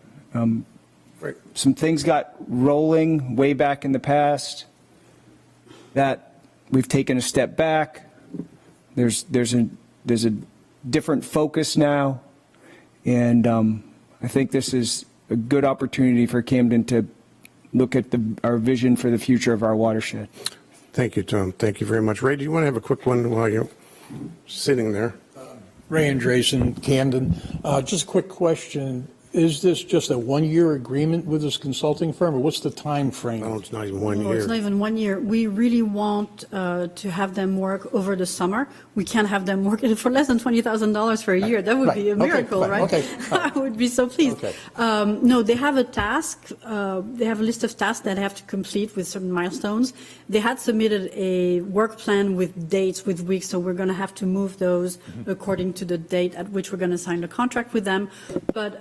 Right. Some things got rolling way back in the past that we've taken a step back. There's a different focus now, and I think this is a good opportunity for Camden to look at our vision for the future of our watershed. Thank you, Tom. Thank you very much. Ray, do you want to have a quick one while you're sitting there? Ray Andreessen, Camden. Just a quick question. Is this just a one-year agreement with this consulting firm, or what's the time frame? No, it's not even 1 No, year. it's not even 1 year. We really want to have them work over the summer. We can't have them work for less than $20,000 for a year. That would be a Right. Okay, miracle, fine. right? Okay, I would be so pleased. Okay. No, they have a task. They have a list of tasks that they have to complete with certain milestones. They had submitted a work plan with dates, with weeks, so we're going to have to move those according to the date at which we're going to sign the contract with them. But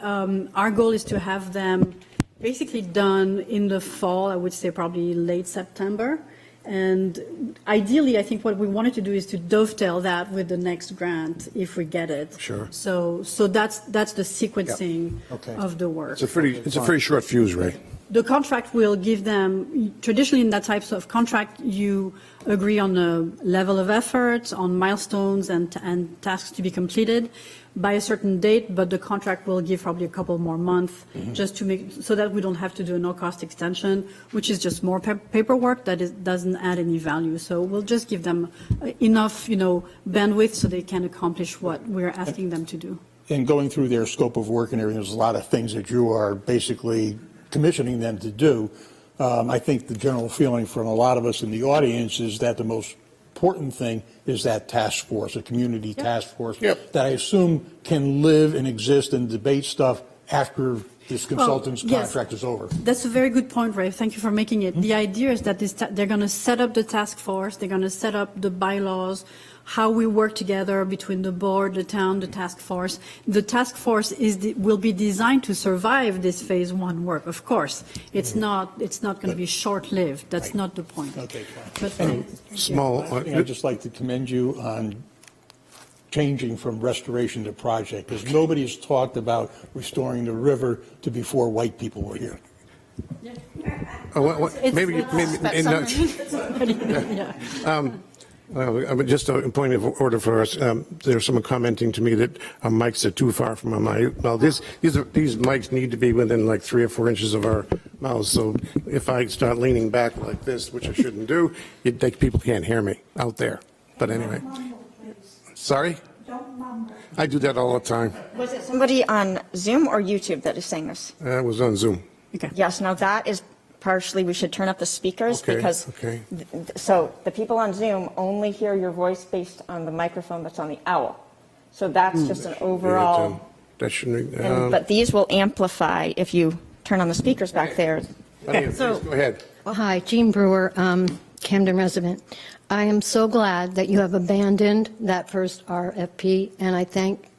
our goal is to have them basically done in the fall, I would say probably late September. And ideally, I think what we wanted to do is to dovetail that with the next grant if we get it. Sure. So that's the sequencing Okay. of the work. It's a pretty short fuse, Ray. The contract will give them, traditionally in that types of contract, you agree on a level of effort, on milestones and tasks to be completed by a certain date, but the contract will give probably a couple more months just to make, so that we don't have to do a no-cost extension, which is just more paperwork that doesn't add any value. So we'll just give them enough, bandwidth so they can accomplish what we're asking them to do. And going through their scope of work and everything, there's a lot of things that you are basically commissioning them to do. I think the general feeling from a lot of us in the audience is that the most important thing is that task force, a community task force Yep. that I assume can live and exist and debate stuff after this consultant's yes. contract is over. That's a very good point, Ray. Thank you for making it. The idea is that they're going to set up the task force, they're going to set up the bylaws, how we work together between the board, the town, the task force. The task force will be designed to survive this phase one work, of course. It's not going to be short-lived. That's not the point. Okay, fine. But thank you. Small, I'd just like to commend you on changing from restoration to project, because nobody's talked about restoring the river to before white people were here. maybe, Yeah. Well, just a point of order for us. There's someone commenting to me that our mics are too far from our mic. Well, these mics need to be within like 3 or 4 inches of our mouths. So if I start leaning back like this, which I shouldn't do, people can't hear me out there. But anyway, sorry. I do that all the time. Was it somebody on Zoom or YouTube that is saying this? That was on Zoom. Okay. Yes, now that is partially, we should turn up the speakers Okay, because, okay. So the people on Zoom only hear your voice based on the microphone that's on the owl. So that's just an overall, That shouldn't. but these will amplify if you turn on the speakers back there. Please go ahead. Well, hi, Jean Brewer, Camden resident. I am so glad that you have abandoned that first RFP, and I thank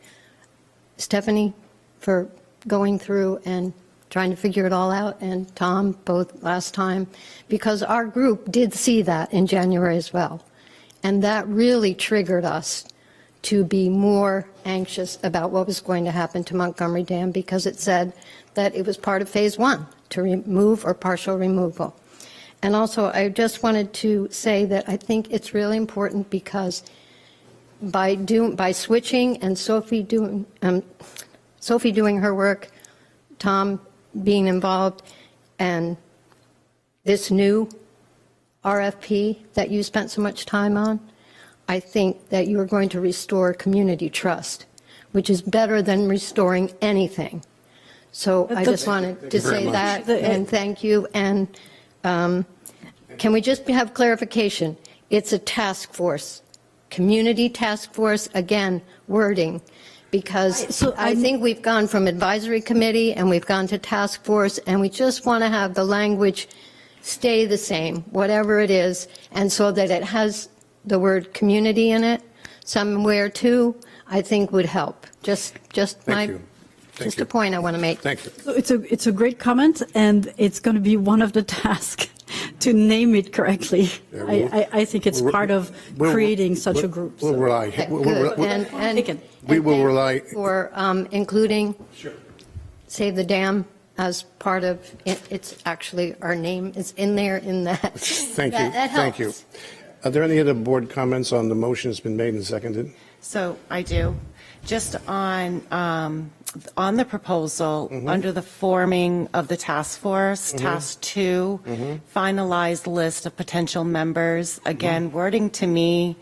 Stephanie for going through and trying to figure it all out, and Tom, both last time, because our group did see that in January as well. And that really triggered us to be more anxious about what was going to happen to Montgomery Dam because it said that it was part of phase 1 to remove or partial removal. And also, I just wanted to say that I think it's really important because by switching and Sophie doing her work, Tom being involved, and this new RFP that you spent so much time on, I think that you are going to restore community trust, which is better than restoring anything. So I just wanted to say that, and thank you. And can we just have clarification? It's a task force, community task force, again, wording, because I think we've gone from advisory committee and we've gone to task force, and we just want to have the language stay the same, whatever it is, and so that it has the word community in it somewhere too, I think would help. Just a point I want to make. Thank you. So it's a great comment, and it's going to be one of the tasks to name it correctly. I think it's part of creating such a group. We'll rely. We will rely. For including Save the Dam as part of it. It's actually, our name is in there in that. Thank you. That Thank you. helps. Are there any other board comments on the motion that's been made and seconded? So I do. Just on the proposal, under the forming of the task force, task 2, finalized list of potential members. Again, wording to me,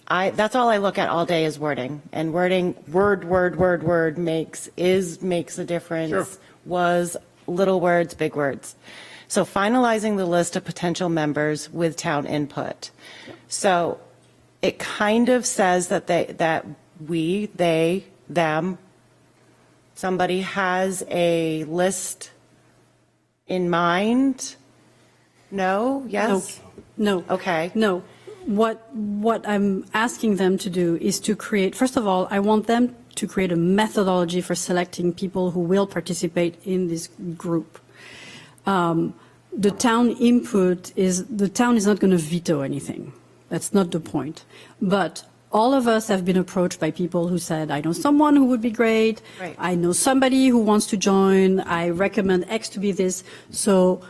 that's all I look at all day is wording. And wording, word makes a difference. Sure. Was little words, big words. So finalizing the list of potential members with town input. So it kind of says that they, them, somebody has a list in mind? No? Yes? No. Okay. No. What I'm asking them to do is to create, first of all, I want them to create a methodology for selecting people who will participate in this group. The town input is, the town is not going to veto anything. That's not the point. But all of us have been approached by people who said, I know someone who would be great. Right. I know somebody who wants to join. I recommend X to be this. So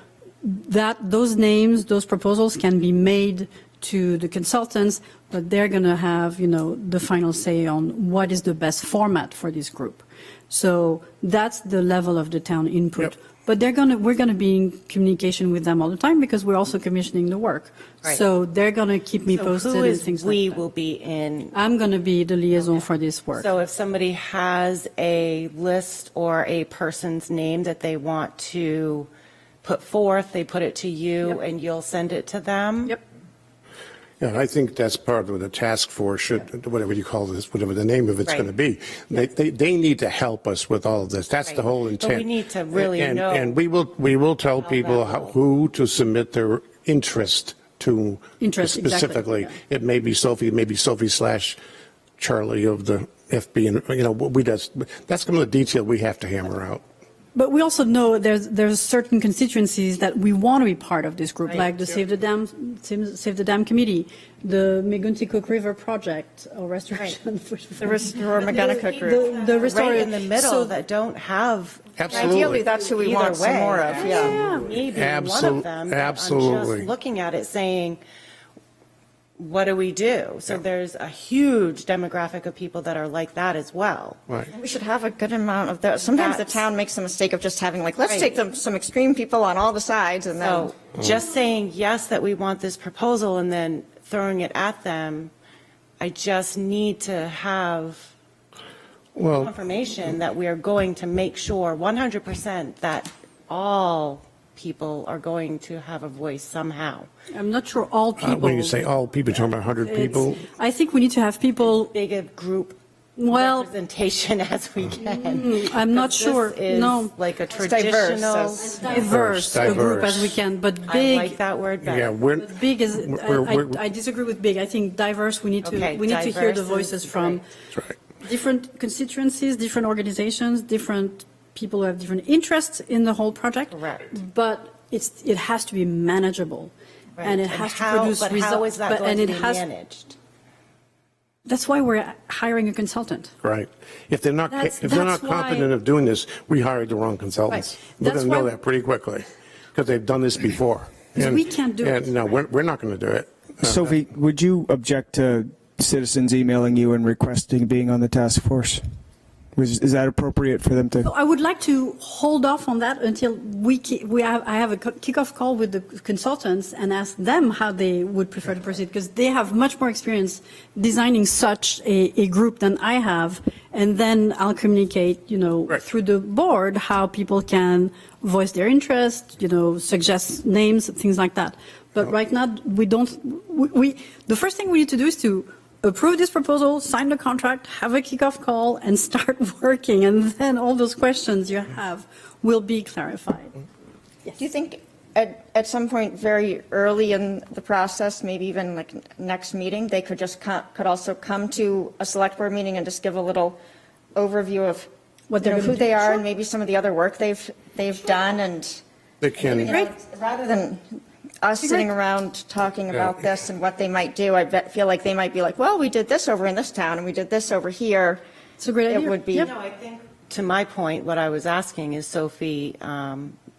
those names, those proposals can be made to the consultants, but they're going to have, the final say on what is the best format for this group. So that's the level of the town input. Yep. But we're going to be in communication with them all the time because we're also commissioning the work. Right. So they're going to keep me posted and things like that. We will be in. I'm going to be the liaison for this work. So if somebody has a list or a person's name that they want to put forth, they put it to you and you'll send it to them? Yep. Yeah, I think that's part of the task force, whatever you call this, whatever the name of it's Right. going to be. They need to help us with all of this. That's the Right. whole intent. But we need to really know. And we will tell people who to submit their interest to specifically. Exactly. It may be Sophie, / Charlie of the FB, and that's some of the detail we have to hammer out. But we also know there's certain constituencies that we want to be part of this group, Right. like the Save the Dam Committee, the Megunti Cook River Project, or restoration. The Restore McGonagall group. The Restore Right in the middle so- that don't have. Absolutely. Ideally, that's who we Either want some way. more of, yeah. Maybe one of them. But I'm Absolutely. just looking at it saying, what do we do? So there's a huge demographic of people that are like that as well. Right. We should have a good amount of those. Sometimes the That's- town makes the mistake of just having let's Right. take some extreme people on all the sides and then. So just saying, yes, that we want this proposal and then throwing it at them, I just need to have Well, confirmation that we are going to make sure 100% that all people are going to have a voice somehow. I'm not sure all people. when you say all people, you're talking about 100 people? I think we need to have people. Big a group Well, representation as we can. I'm not Because sure. This is No. like a diverse, traditional. so- diverse a group as we can, but I big. like that word better. Yeah, Big is. we're- I disagree with big. I think diverse. We need to. Okay, we need to hear diverse the is voices from That's right. different constituencies, different organizations, different people who have different interests in the whole project. Correct. But it has to be manageable, Right. and it has to how- produce But results. how is that going and to it be has, managed? That's why we're hiring a consultant. Right. If they're not That's confident why- of doing this, we hired the wrong consultants. Right. We're That's going to know why- that pretty quickly because they've done this before. Because we can't do it. And no, we're not going to do it. Sophie, would you object to citizens emailing you and requesting being on the task force? Is that appropriate for them to? So I would like to hold off on that until I have a kickoff call with the consultants and ask them how they would prefer to proceed, because they have much more experience designing such a group than I have. And then I'll communicate, Right. through the board how people can voice their interest, suggest names, things like that. But right now, the first thing we need to do is to approve this proposal, sign the contract, have a kickoff call, and start working. And then all those questions you have will be clarified. Do you think at some point very early in the process, maybe even like next meeting, they could just could also come to a select board meeting and just give a little overview of What they're who gonna they do? are Sure. and maybe some of the other work they've done, and They can. rather than us sitting around talking about this and what they might do, feel like they might be like, well, we did this over in this town and we did this over here. It's a great idea. It would be. Yep. No, I think, to my point, what I was asking is Sophie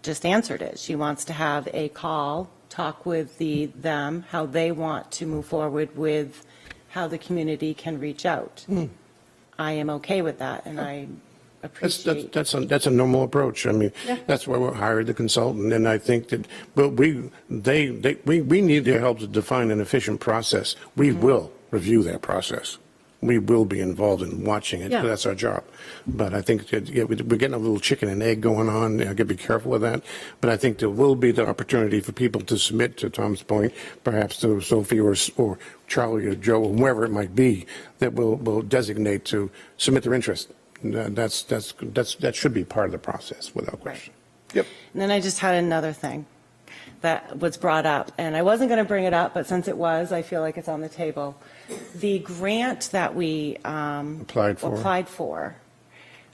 just answered it. She wants to have a call, talk with them, how they want to move forward with how the community can reach out. I am okay with that, and I appreciate. That's a normal approach. I mean, that's why we hired the consultant, and I think that we need their help to define an efficient process. We will review that process. We will be involved in watching it. Yeah. That's our job. But I think that, we're getting a little chicken and egg going on. I got to be careful with that. But I think there will be the opportunity for people to submit, to Tom's point, perhaps to Sophie or Charlie or Joe, or whoever it might be, that will designate to submit their interest. That should be part of the process, without question. Yep. And then I just had another thing that was brought up, and I wasn't going to bring it up, but since it was, I feel like it's on the table. The grant that we Applied for.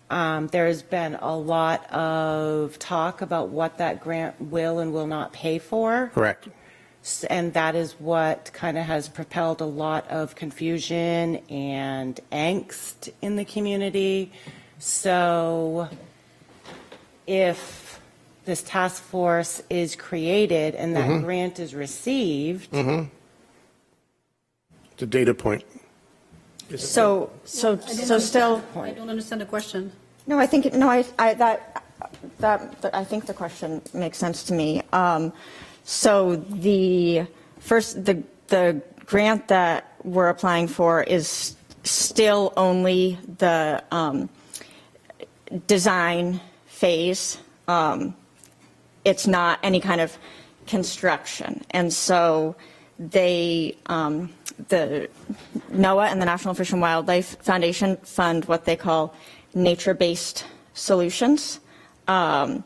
There's been a lot of talk about what that grant will and will not pay for. Correct. And that is what kind of has propelled a lot of confusion and angst in the community. So if this task force is created and that grant is received. The data point. So still. I don't understand the question. No, I think, I think the question makes sense to me. So the grant that we're applying for is still only the design phase. It's not any kind of construction. And so the NOAA and the National Fish and Wildlife Foundation fund what they call nature-based solutions. And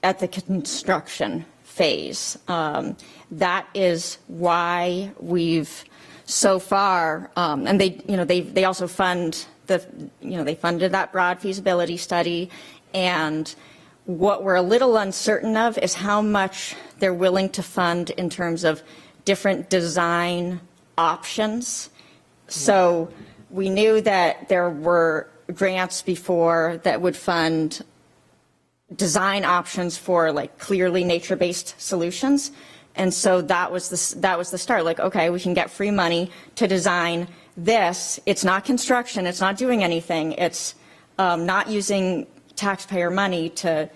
at the construction phase, that is why we've so far, and they also fund they funded that broad feasibility study, and what we're a little uncertain of is how much they're willing to fund in terms of different design options. So we knew that there were grants before that would fund design options for like clearly nature-based solutions. And so that was the start. Like, okay, we can get free money to design this. It's not construction. It's not doing anything. It's not using taxpayer money to,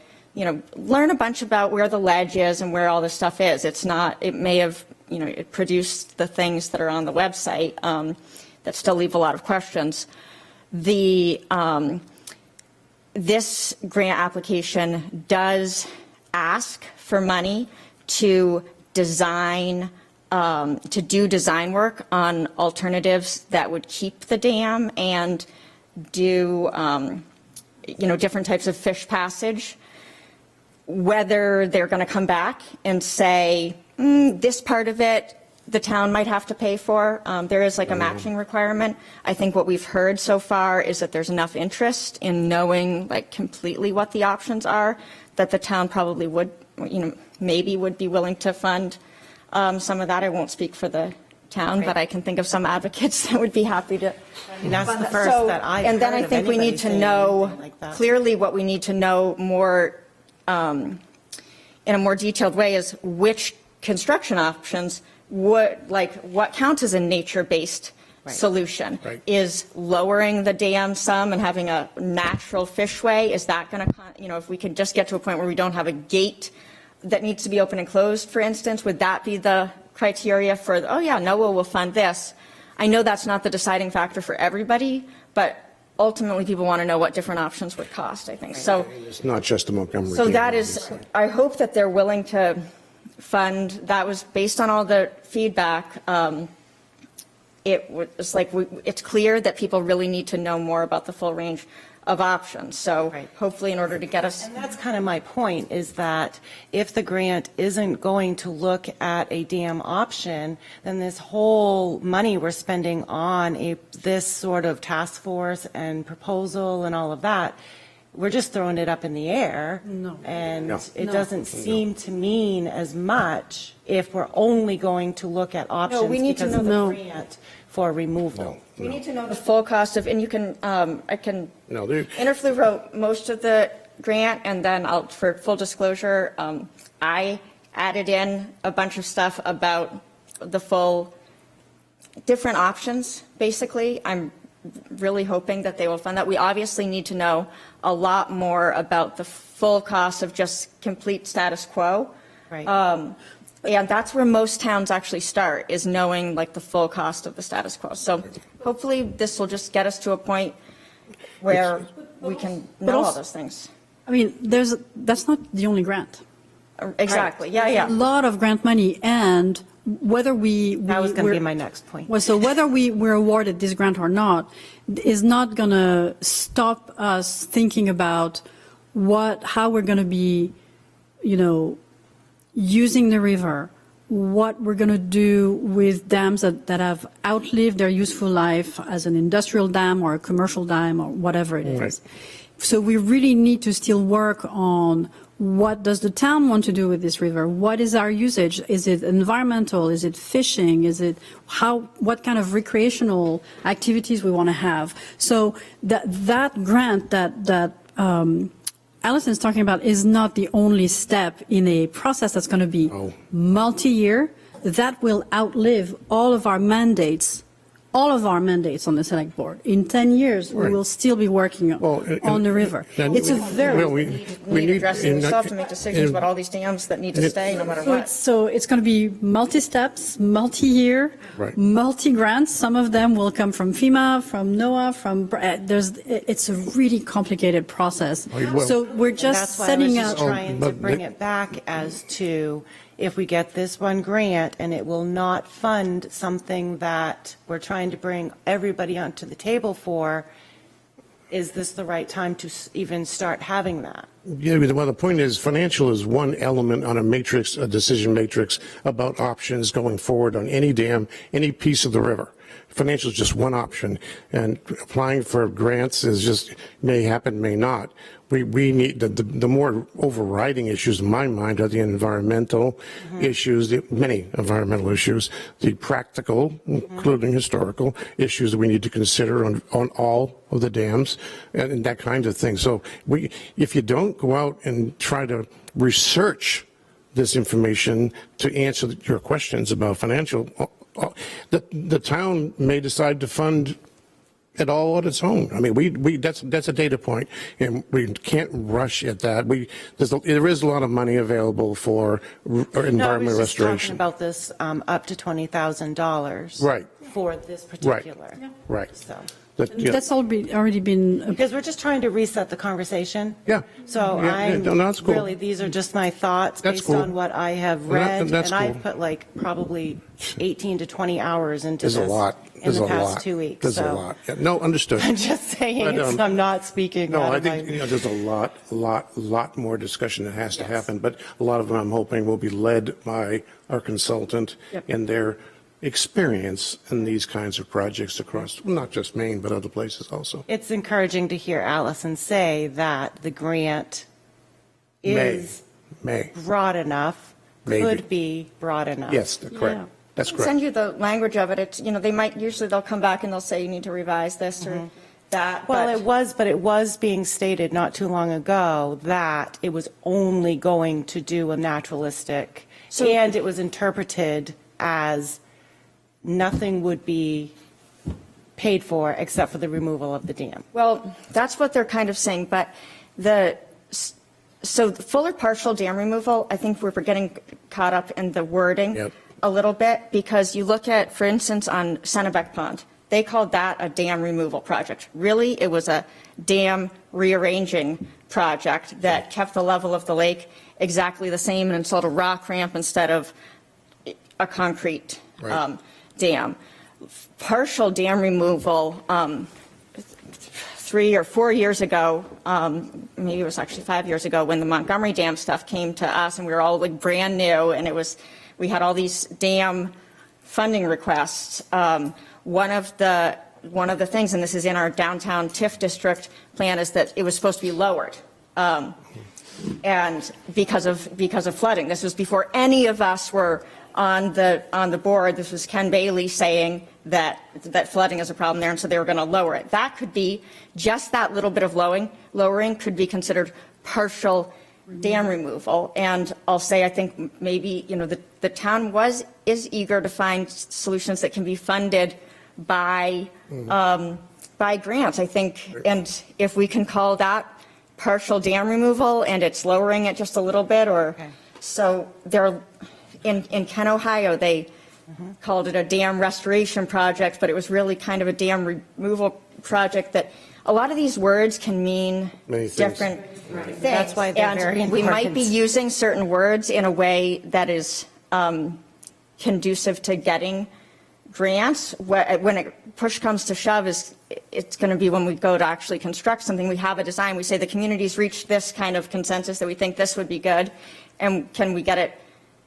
learn a bunch about where the ledge is and where all this stuff is. It's not, it may have, it produced the things that are on the website that still leave a lot of questions. This grant application does ask for money to design, to do design work on alternatives that would keep the dam and do, different types of fish passage. Whether they're going to come back and say, this part of it, the town might have to pay for. There is like a matching requirement. I think what we've heard so far is that there's enough interest in knowing like completely what the options are that the town probably would, maybe would be willing to fund some of that. I won't speak for the town, but I can think of some advocates that would be happy to. mean, that's fund the that. first So- that I've And then heard I of think we anybody need to saying know, anything like that. clearly what we need to know more, in a more detailed way is which construction options, what counts as a nature-based solution? Right. Is lowering the dam some and having a natural fishway, is that going to, if we could just get to a point where we don't have a gate that needs to be open and closed, for instance, would that be the criteria for, oh yeah, NOAA will fund this? I know that's not the deciding factor for everybody, but ultimately people want to know what different options would cost, I think. So, It's not just the Montgomery. so Dam, that is, obviously. I hope that they're willing to fund, that was based on all the feedback. It was like, it's clear that people really need to know more about the full range of options. So Right. hopefully in order to get us. And that's kind of my point, is that if the grant isn't going to look at a dam option, then this whole money we're spending on this sort of task force and proposal and all of that, we're just throwing it up in the air. No. And No. it No. doesn't seem to mean as much if we're only going to look at options we need to because know of the- the No. grant for removal. We need to know the full cost of, and you can, I can, No, they- Interflu wrote most of the grant, and then for full disclosure, I added in a bunch of stuff about the full, different options, basically. I'm really hoping that they will fund that. We obviously need to know a lot more about the full cost of just complete status quo. Right. And that's where most towns actually start, is knowing like the full cost of the status quo. So hopefully this will just get us to a point where we can know all also- those things. I mean, that's not the only grant. Exactly, yeah, yeah. A lot of grant money, and whether That was going to be we're- my next point. Well, so whether we're awarded this grant or not is not going to stop us thinking about how we're going to be, using the river, what we're going to do with dams that have outlived their useful life as an industrial dam or a commercial dam or whatever it is. Right. So we really need to still work on what does the town want to do with this river? What is our usage? Is it environmental? Is it fishing? Is it what kind of recreational activities we want to have? So that grant that Allison's talking about is not the only step in a process that's going to be multi-year. That will outlive all of our mandates on the select board. In 10 years, we Right. will still be working on the river. It's a very... Well, we Need need. addressing, we still have to make decisions about all these dams that need to stay no matter what. So it's going to be multi-steps, multi-year, Right. multi-grants. Some of them will come from FEMA, from NOAA, it's a really complicated process. Well- So we're just That's why I was setting just up. trying to but bring they- it back as to, if we get this one grant and it will not fund something that we're trying to bring everybody onto the table for, is this the right time to even start having that? Yeah, well, the point is, financial is one element on a decision matrix about options going forward on any dam, any piece of the river. Financial is just one option, and applying for grants may happen, may not. We need, the more overriding issues in my mind are the environmental issues, many environmental issues, the practical, including historical issues that we need to consider on all of the dams and that kind of thing. So if you don't go out and try to research this information to answer your questions about financial, the town may decide to fund it all on its own. I mean, that's a data point, and we can't rush at that. There is a lot of money available for environmental No, I was just talking restoration. about this up to $20,000. Right. For this particular. Right. So, That's already been, because we're just trying to reset the conversation. Yeah. So Yeah, no, that's cool. really, these are just my thoughts That's based cool. on what I have Well, read. that's And I've cool. put like probably 18 to 20 hours into There's this a lot. in There's the a past lot. 2 weeks. There's a So lot. Yeah, no, understood. I'm just saying, But, I'm not speaking No, out I of my. think there's a lot more discussion that has to Yes. happen, but a lot of them I'm hoping will be led by our consultant and their experience in these kinds of projects across, not just Maine, but other places also. It's encouraging to hear Allison say that the grant is May. broad enough, Maybe. could be broad enough. Yes, correct. That's correct. Send you the language of it. It's, they'll come back and they'll say you need to revise this or that. Well, but it was being stated not too long ago that it was only going to do a naturalistic, and it was interpreted as nothing would be paid for except for the removal of the dam. Well, that's what they're kind of saying, but so the full or partial dam removal, I think we're getting caught up in the wording a little bit, because you look at, for instance, on Sennebec Pond, they called that a dam removal project. Really, it was a dam rearranging project that kept the level of the lake exactly the same and installed a rock ramp instead of a concrete dam. Partial dam removal, 3 or 4 years ago, maybe it was actually 5 years ago, when the Montgomery Dam stuff came to us and we were all like brand new, and we had all these dam funding requests. One of the things, and this is in our downtown TIF district plan, is that it was supposed to be lowered. And because of flooding. This was before any of us were on the board. This was Ken Bailey saying that flooding is a problem there, and so they were going to lower it. That could be just that little bit of lowering could be considered partial dam removal. And I'll say, I think maybe the town is eager to find solutions that can be funded by grants, I think, and if we can call that partial dam removal and it's lowering it just a little bit, so they're in Ken, Ohio, they called it a dam restoration project, but it was really kind of a dam removal project. That a lot of these words can mean different things. That's why they're very important. We might be using certain words in a way that is conducive to getting grants. When push comes to shove, it's going to be when we go to actually construct something. We have a design. We say the community's reached this kind of consensus that we think this would be good, and can we get it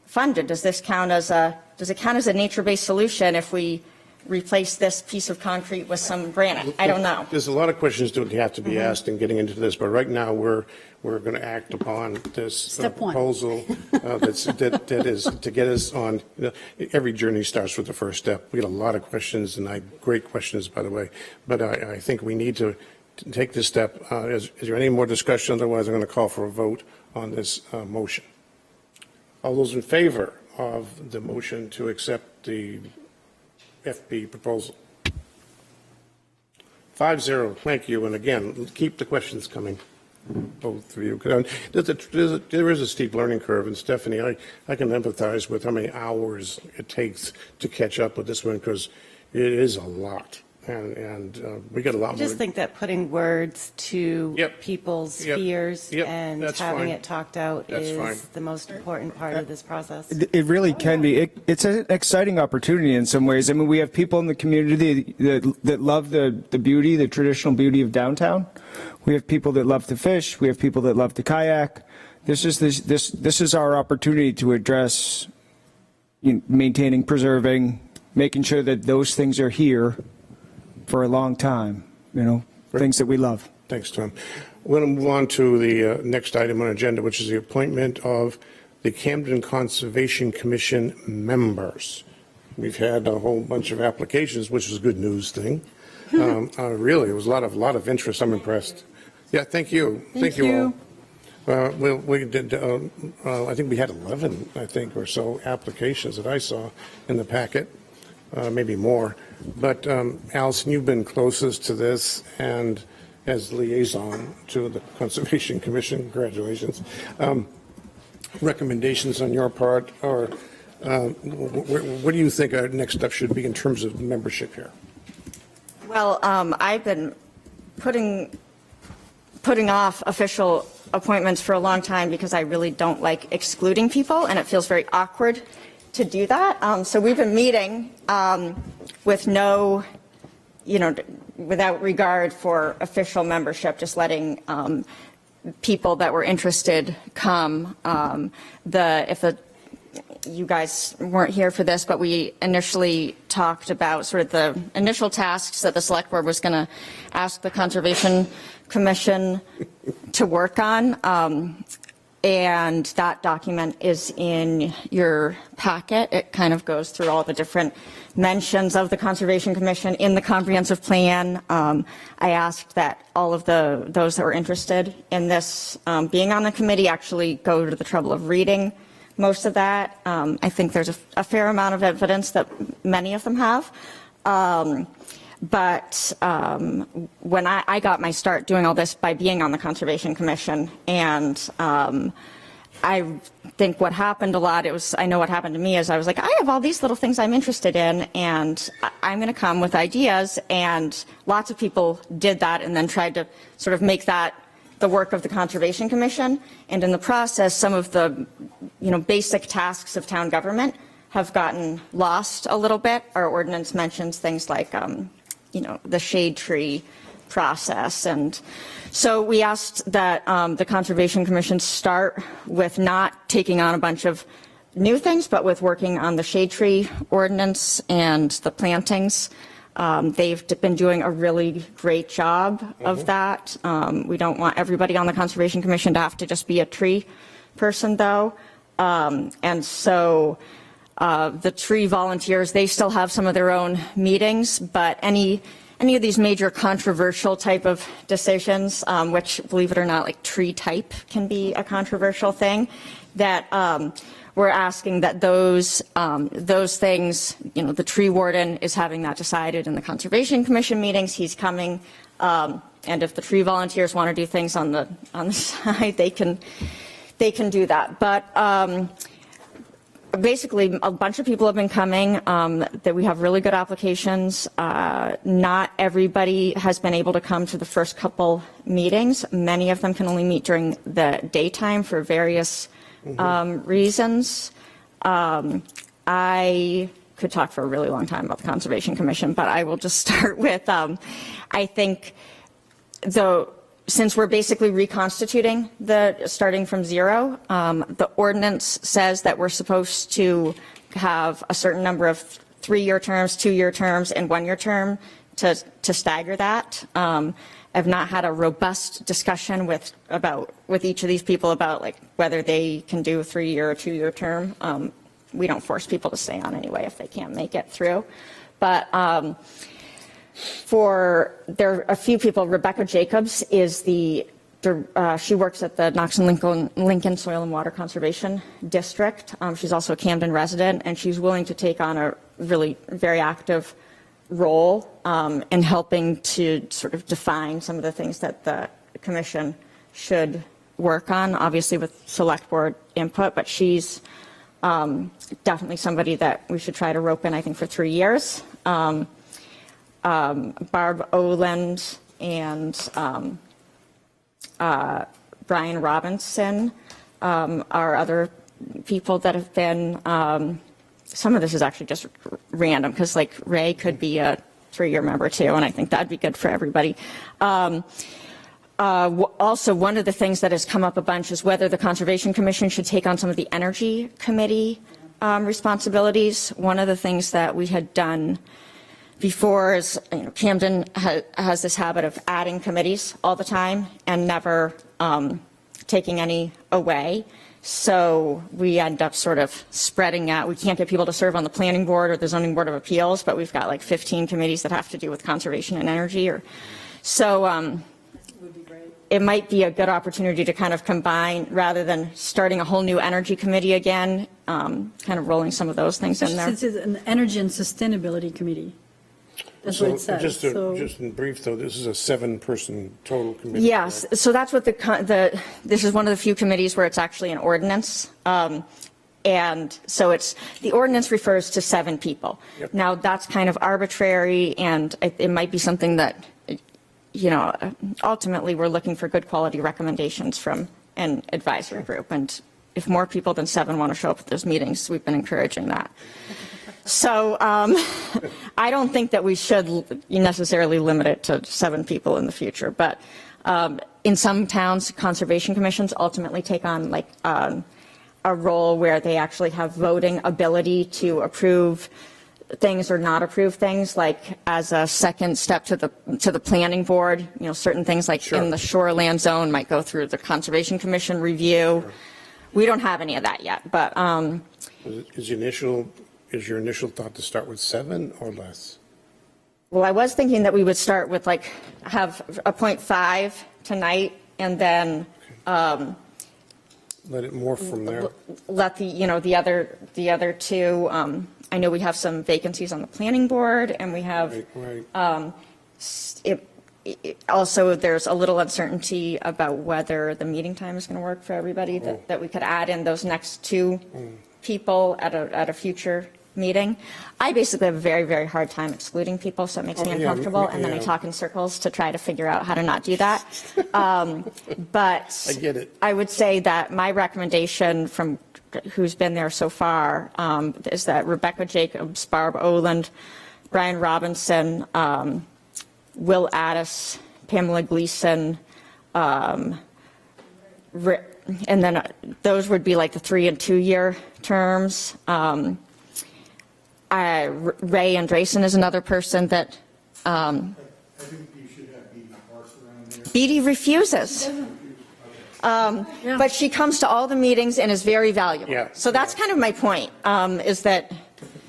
funded? Does it count as a nature-based solution if we replace this piece of concrete with some granite? I don't know. There's a lot of questions that have to be asked in getting into this, but right now we're going to act upon this proposal that is to get us on. Every journey starts with the first step. We got a lot of questions, and great questions, by the way. But I think we need to take this step. Is there any more discussion? Otherwise, I'm going to call for a vote on this motion. All those in favor of the motion to accept the FP proposal? 5-0. Thank you. And again, keep the questions coming, both of you. There is a steep learning curve, and Stephanie, I can empathize with how many hours it takes to catch up with this one, because it is a lot. And we get a lot more. I just think that putting words to people's fears and having it talked out is the most important part of this process. It really can be. It's an exciting opportunity in some ways. I mean, we have people in the community that love the beauty, the traditional beauty of downtown. We have people that love to fish. We have people that love to kayak. This is our opportunity to address maintaining, preserving, making sure that those things are here for a long time, things that we love. Thanks, Tom. We're going to move on to the next item on the agenda, which is the appointment of the Camden Conservation Commission members. We've had a whole bunch of applications, which is a good news thing. Really, it was a lot of interest. I'm impressed. Yeah, thank you. Thank you all. We did, I think we had 11, or so applications that I saw in the packet. Maybe more. But Allison, you've been closest to this, and as liaison to the Conservation Commission, congratulations. Recommendations on your part, or what do you think our next step should be in terms of membership here? Well, I've been putting off official appointments for a long time because I really don't like excluding people, and it feels very awkward to do that. So we've been meeting with without regard for official membership, just letting people that were interested come. You guys weren't here for this, but we initially talked about sort of the initial tasks that the select board was going to ask the Conservation Commission to work on. And that document is in your packet. It kind of goes through all the different mentions of the Conservation Commission in the comprehensive plan. I asked that all of those that were interested in this being on the committee actually go to the trouble of reading most of that. I think there's a fair amount of evidence that many of them have. But when I got my start doing all this by being on the Conservation Commission, and I think what happened a lot, I know what happened to me is I was like, I have all these little things I'm interested in, and I'm going to come with ideas, and lots of people did that and then tried to sort of make that the work of the Conservation Commission, and in the process, some of the basic tasks of town government have gotten lost a little bit. Our ordinance mentions things like the shade tree process. And so we asked that the Conservation Commission start with not taking on a bunch of new things, but with working on the shade tree ordinance and the plantings. They've been doing a really great job of that. We don't want everybody on the Conservation Commission to have to just be a tree person, though. And so the tree volunteers, they still have some of their own meetings, but any of these major controversial type of decisions, which, believe it or not, like tree type can be a controversial thing, that we're asking that those things, the tree warden is having that decided in the Conservation Commission meetings. He's coming, and if the tree volunteers want to do things on the side, they can do that. But basically, a bunch of people have been coming, that we have really good applications. Not everybody has been able to come to the first couple meetings. Many of them can only meet during the daytime for various reasons. I could talk for a really long time about the Conservation Commission, but I will just start with, I think, since we're basically reconstituting starting from zero, the ordinance says that we're supposed to have a certain number of 3-year terms, 2-year terms, and 1-year term to stagger that. I've not had a robust discussion with each of these people about like whether they can do a 3-year or 2-year term. We don't force people to stay on anyway if they can't make it through. But there are a few people. Rebecca Jacobs is she works at the Knox and Lincoln Soil and Water Conservation District. She's also a Camden resident, and she's willing to take on a really very active role in helping to sort of define some of the things that the commission should work on, obviously with select board input, but she's definitely somebody that we should try to rope in, I think, for 3 years. Barb Oland and Brian Robinson are other people that have been, some of this is actually just random because like Ray could be a 3-year member too, and I think that'd be good for everybody. Also, one of the things that has come up a bunch is whether the Conservation Commission should take on some of the Energy Committee responsibilities. One of the things that we had done before is, Camden has this habit of adding committees all the time and never taking any away. So we end up sort of spreading out. We can't get people to serve on the Planning Board or the Zoning Board of Appeals, but we've got like 15 committees that have to do with conservation and energy. It might be a good opportunity to kind of combine, rather than starting a whole new energy committee again, kind of rolling some of those things in there. Since it's an energy and sustainability committee. That's what it says. Just in brief, though, this is a 7-person total committee. Yes, right? so that's what this is one of the few committees where it's actually an ordinance. And so the ordinance refers to 7 people. Yep. Now, that's kind of arbitrary, and it might be something that, ultimately we're looking for good quality recommendations from an advisory group. And if more people than 7 want to show up at those meetings, we've been encouraging that. So I don't think that we should necessarily limit it to 7 people in the future. But in some towns, conservation commissions ultimately take on like a role where they actually have voting ability to approve things or not approve things, like as a second step to the planning board. Certain things like in the shoreland zone might go through the Conservation Commission review. we don't have any of that yet, but Is your initial thought to start with 7 or less? well, I was thinking that we would start with like have a 0.5 tonight and then Let it morph from there. let the other two, I know we have some vacancies on the planning board and we have, Right. also there's a little uncertainty about whether the meeting time is going to work for everybody, that we could add in those next two people at a future meeting. I basically have a very, very hard time excluding people, so it makes me yeah, uncomfortable, and then I yeah. talk in circles to try to figure out how to not do that. But I get it. I would say that my recommendation from who's been there so far is that Rebecca Jacobs, Barb Oland, Brian Robinson, Will Addis, Pamela Gleason, and then those would be like the 3 and 2 year terms. Ray Andresen is another person that I think you should have Beatty Parks around there. Beatty refuses. But she comes to all the meetings and is very valuable. Yeah. So that's kind of my point, is that,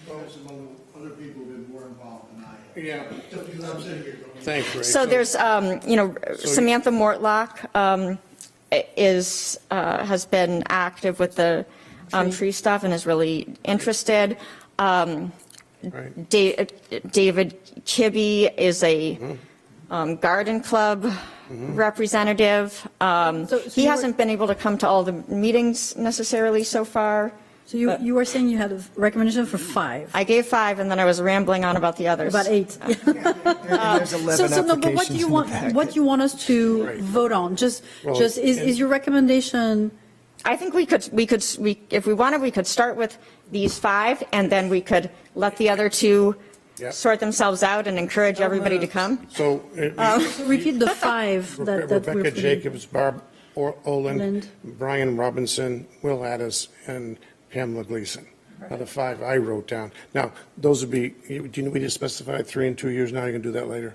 Folks among other people have been more involved than I am. Yeah. Just because I'm sitting here. Thanks, Ray. so there's, Samantha Mortlock has been active with the tree stuff and is really interested. Right. David Kibbe is a garden club representative. He hasn't been able to come to all the meetings necessarily so far. So you were saying you had a recommendation for 5? I gave 5, and then I was rambling on about the others. About 8. There's 11 So no, but what do applications you in want? the packet. What do you want us to Right. vote on? Just Well, is your recommendation? I think we could, if we wanted, we could start with these 5, and then we could let the other 2 Yep. sort themselves out and encourage everybody to come. So Repeat the 5 that we're Rebecca putting. Jacobs, Barb Oland, Oland. Brian Robinson, Will Addis, and Pamela Gleason. Are the 5 I wrote down. Now, those would be, do you need me to specify 3 and 2 years now? You can do that later.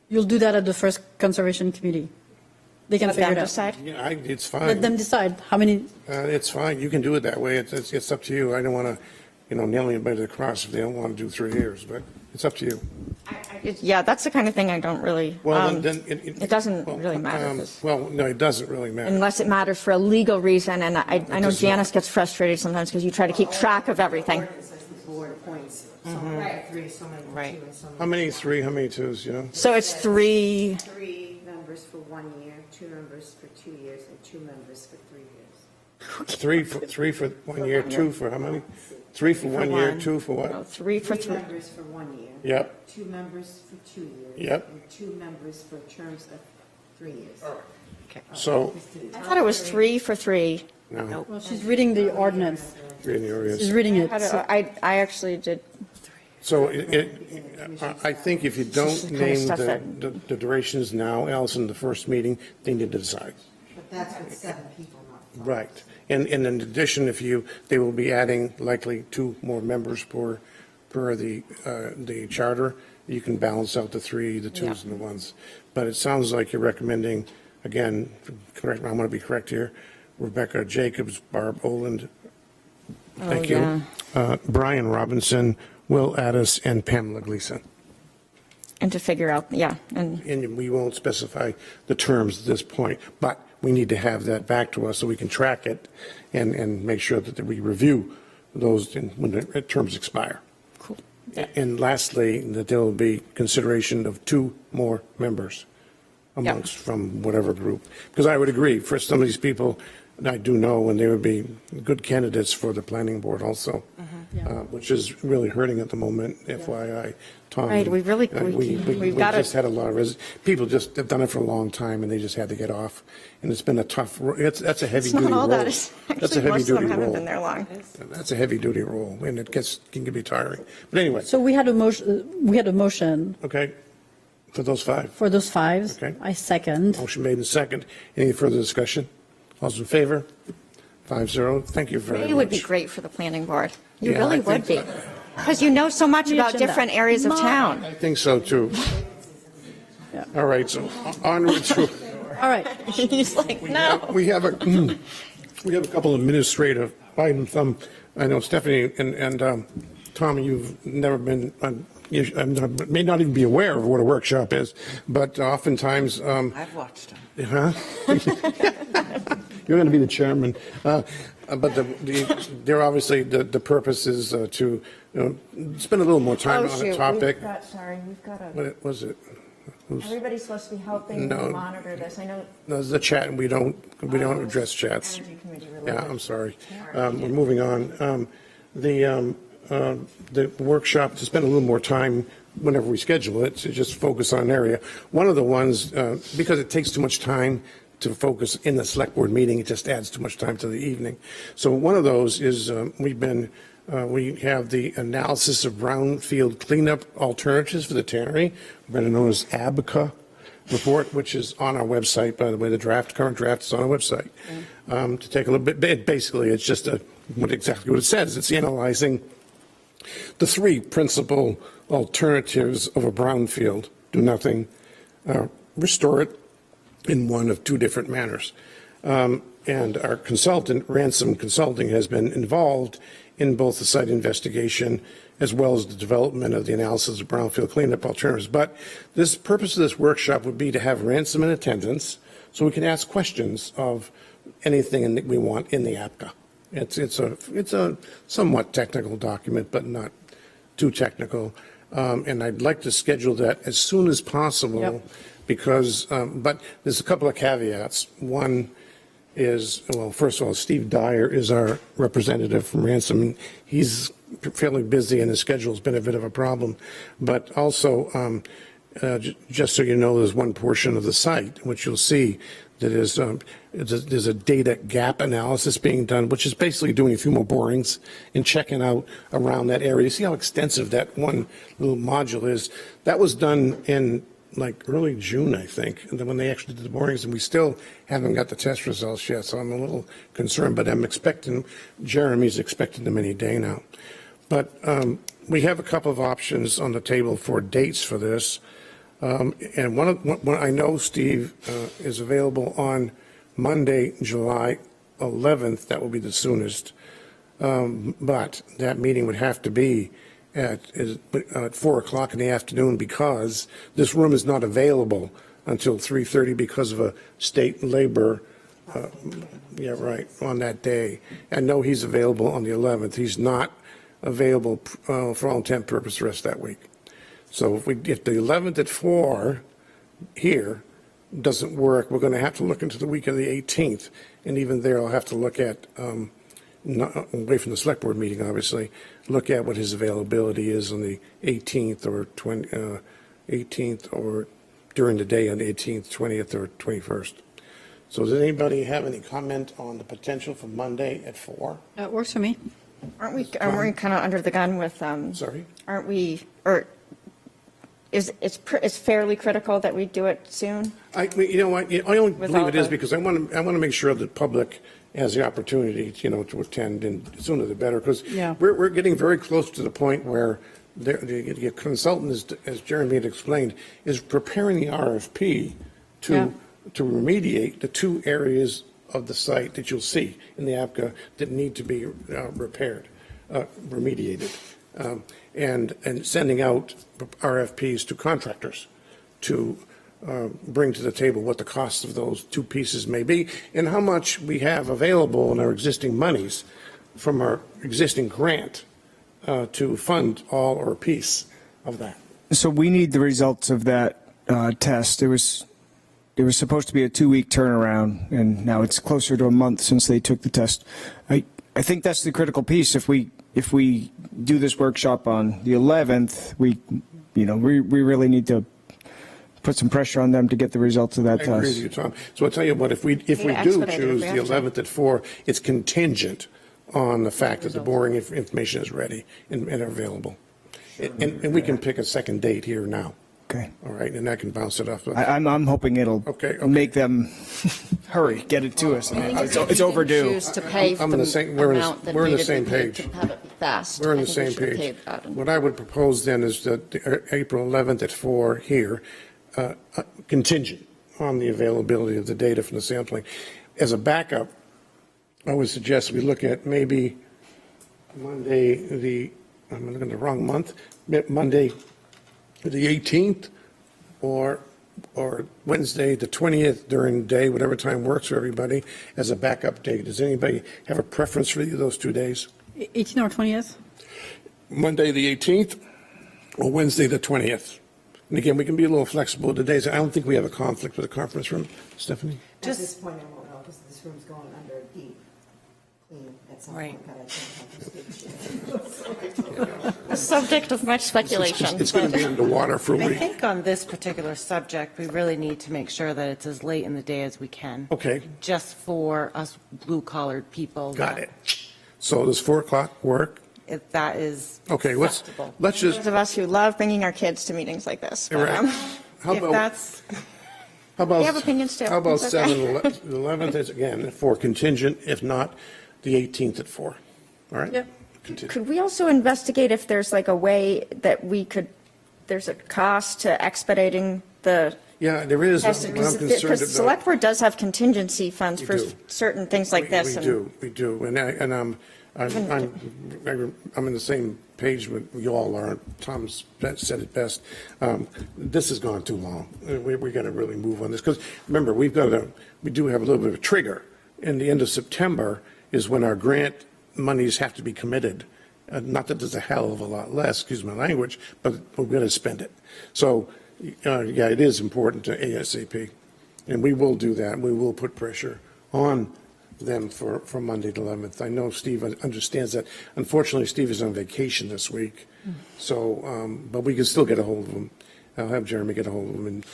You'll do that at the first conservation committee. They can Let figure them it out. decide. Yeah, it's Let fine. them decide how many. It's fine. You can do it that way. It's up to you. I don't want to, nail anybody to the cross if they don't want to do 3 years, but it's up to you. Yeah, that's the kind of thing I don't really, Well, then. it doesn't really matter. 'Cause- Well, no, it doesn't really matter. unless it matters for a legal reason, and I know Janice gets frustrated sometimes because you try to keep track of everything. Board appoints someone for 3, someone for 2, and someone. How many 3, how many 2s, So it's 3, 3 members for 1 year, 2 members for 2 years, and 2 members for 3 years. 3 for 1 year, 2 for how many? 3 for 1 year, 2 for what? 3 for 3 3. members for 1 year. Yep. 2 members for 2 years. Yep. And 2 members for terms of 3 years. So, I thought it was 3 for 3. no, Well, she's reading the ordinance. 3 in the areas. She's reading it. I actually did. So I think if you don't Kind of name stuff the durations now, Allison, the first meeting, they need to decide. But that's with 7 people, not 5. Right. And in addition, they will be adding likely 2 more members per the charter. You can balance out the 3, the 2s and the 1s. But it sounds like you're recommending, again, correct, I'm going to be correct here, Rebecca Jacobs, Barb Oland, thank you, Brian Robinson, Will Addis, and Pamela Gleason. And to figure out, and And we won't specify the terms at this point, but we need to have that back to us so we can track it and make sure that we review those when the terms expire. Cool. And lastly, that there will be consideration of 2 more members amongst from whatever group. Because I would agree, for some of these people, I do know, and they would be good candidates for the planning board also, which is really hurting at the moment, FYI. Tom. Right, we really- We've we've got just to- had a lot of, people just have done it for a long time, and they just had to get off. And it's been a tough, that's a heavy it's duty not role. all that. It's That's a actually, heavy most of them duty haven't role. been there long. That's a heavy duty role, and it can be tiring. But anyway, So we had a motion. We had a motion okay, for those 5. for those 5. Okay. I second. Motion made in second. Any further discussion? All those in favor? 5-0. Thank you very much. Ray would be great for the planning board. You Yeah, really I would think be. Because you know so much about agenda. different areas of town. I think so, too. Yeah. All right, so onward to, All right. He's like, no. we have a We have a couple of administrative items. I know Stephanie and Tom, you've never been, you may not even be aware of what a workshop is, but oftentimes. I've watched them. Huh? You're going to be the chairman. But they're obviously, the purpose is to spend a little more time on a topic. We've got What was it? everybody's supposed to be helping No. monitor this. I know. No, the chat, and we don't address chats. Energy committee related. Yeah, I'm sorry. We're moving on. The workshop, to spend a little more time whenever we schedule it, to just focus on an area. One of the ones, because it takes too much time to focus in the select board meeting, it just adds too much time to the evening. So one of those is we have the analysis of brownfield cleanup alternatives for the tannery, better known as ABCA report, which is on our website, by the way. The current draft is on our website. To take a little bit, basically, it's just exactly what it says. It's analyzing the three principal alternatives of a brownfield: do nothing, restore it in one of two different manners. And our consultant, Ransom Consulting, has been involved in both the site investigation as well as the development of the analysis of brownfield cleanup alternatives. But this purpose of this workshop would be to have Ransom in attendance so we can ask questions of anything that we want in the APCA. It's a somewhat technical document, but not too technical. And I'd like to schedule that as soon as possible because, but there's a couple of caveats. One is, well, first of all, Steve Dyer is our representative from Ransom. He's fairly busy and his schedule's been a bit of a problem. But also, just so you know, there's one portion of the site, which you'll see, that is, there's a data gap analysis being done, which is basically doing a few more borings and checking out around that area. You see how extensive that one little module is? That was done in like early June, I think, and then when they actually did the borings, and we still haven't got the test results yet, so I'm a little concerned, but I'm expecting, Jeremy's expecting them any day now. But we have a couple of options on the table for dates for this. And one I know Steve is available on Monday, July 11th. That will be the soonest. But that meeting would have to be at 4 o'clock in the afternoon because this room is not available until 3:30 because of a state labor. On that day. I know he's available on the 11th. He's not available for all intent and purpose the rest of that week. So if the 11th at 4 here doesn't work, we're going to have to look into the week of the 18th. And even there, I'll have to look at, not away from the select board meeting, obviously, look at what his availability is on the 18th or 18th or during the day on the 18th, 20th, or 21st. So does anybody have any comment on the potential for Monday at 4? That works for me. Aren't we kind of under the gun with, Sorry? aren't we, or it's fairly critical that we do it soon? You know what, I only With believe all it is the- because I want to make sure the public has the opportunity, to attend, and sooner the better, because Yeah. we're getting very close to the point where the consultant, as Jeremy had explained, is preparing the RFP to remediate the two areas of the site that you'll see in the APCA that need to be remediated, and sending out RFPs to contractors to bring to the table what the cost of those two pieces may be and how much we have available in our existing monies from our existing grant to fund all or a piece of that. So we need the results of that test. It was supposed to be a 2-week turnaround, and now it's closer to a month since they took the test. I think that's the critical piece. If we do this workshop on the 11th, we really need to put some pressure on them to get the results of that test. I agree with you, Tom. So I'll tell you what, if we do choose the 11th at 4, it's contingent on the fact that the boring information is ready and available. And we can pick a second date here now. Okay. All right, and I can bounce it off. I'm hoping it'll make them hurry, get it to us. It's overdue. Choose to pay I'm in the same, we're in the same page. Have it fast. We're in I the think we same should have page. paid that. What I would propose then is that April 11th at 4 here, contingent on the availability of the data from the sampling. As a backup, I would suggest we look at maybe Monday, I'm looking at the wrong month, Monday, the 18th, or Wednesday, the 20th during the day, whatever time works for everybody, as a backup date. Does anybody have a preference for either of those 2 days? 18th or 20th? Monday, the 18th, or Wednesday, the 20th? And again, we can be a little flexible with the days. I don't think we have a conflict with the conference room. Stephanie? At this point, I won't know because this room's going under deep clean at some Right. point. But I don't have The subject of much speculation. It's going to be underwater for a I week. think on this particular subject, we really need to make sure that it's as late in the day as we can. Okay, Just for us blue-collared people. got that- it. So does 4 o'clock work? If that is Okay, let's acceptable. just, Those of us who love bringing our kids to meetings like this. But, Right. How If about, that's, how about? We have opinions too. How about It's okay. 11th is again for contingent, if not, the 18th at 4. All right? Yep. Contingent. Could we also investigate if there's like a way that we could, there's a cost to expediting the Yeah, there is. What I'm concerned because about. Select Board does have contingency funds We for do. certain things like this. We do. And I'm in the same page with you all are. Tom's said it best. This has gone too long. We got to really move on this because remember we do have a little bit of a trigger. In the end of September is when our grant monies have to be committed. Not that there's a hell of a lot less, excuse my language, but we're going to spend it. So yeah, it is important to ASAP, and we will do that. We will put pressure on them for Monday the 11th. I know Steve understands that. Unfortunately, Steve is on vacation this week, so but we can still get a hold of him. I'll have Jeremy get a hold of him, and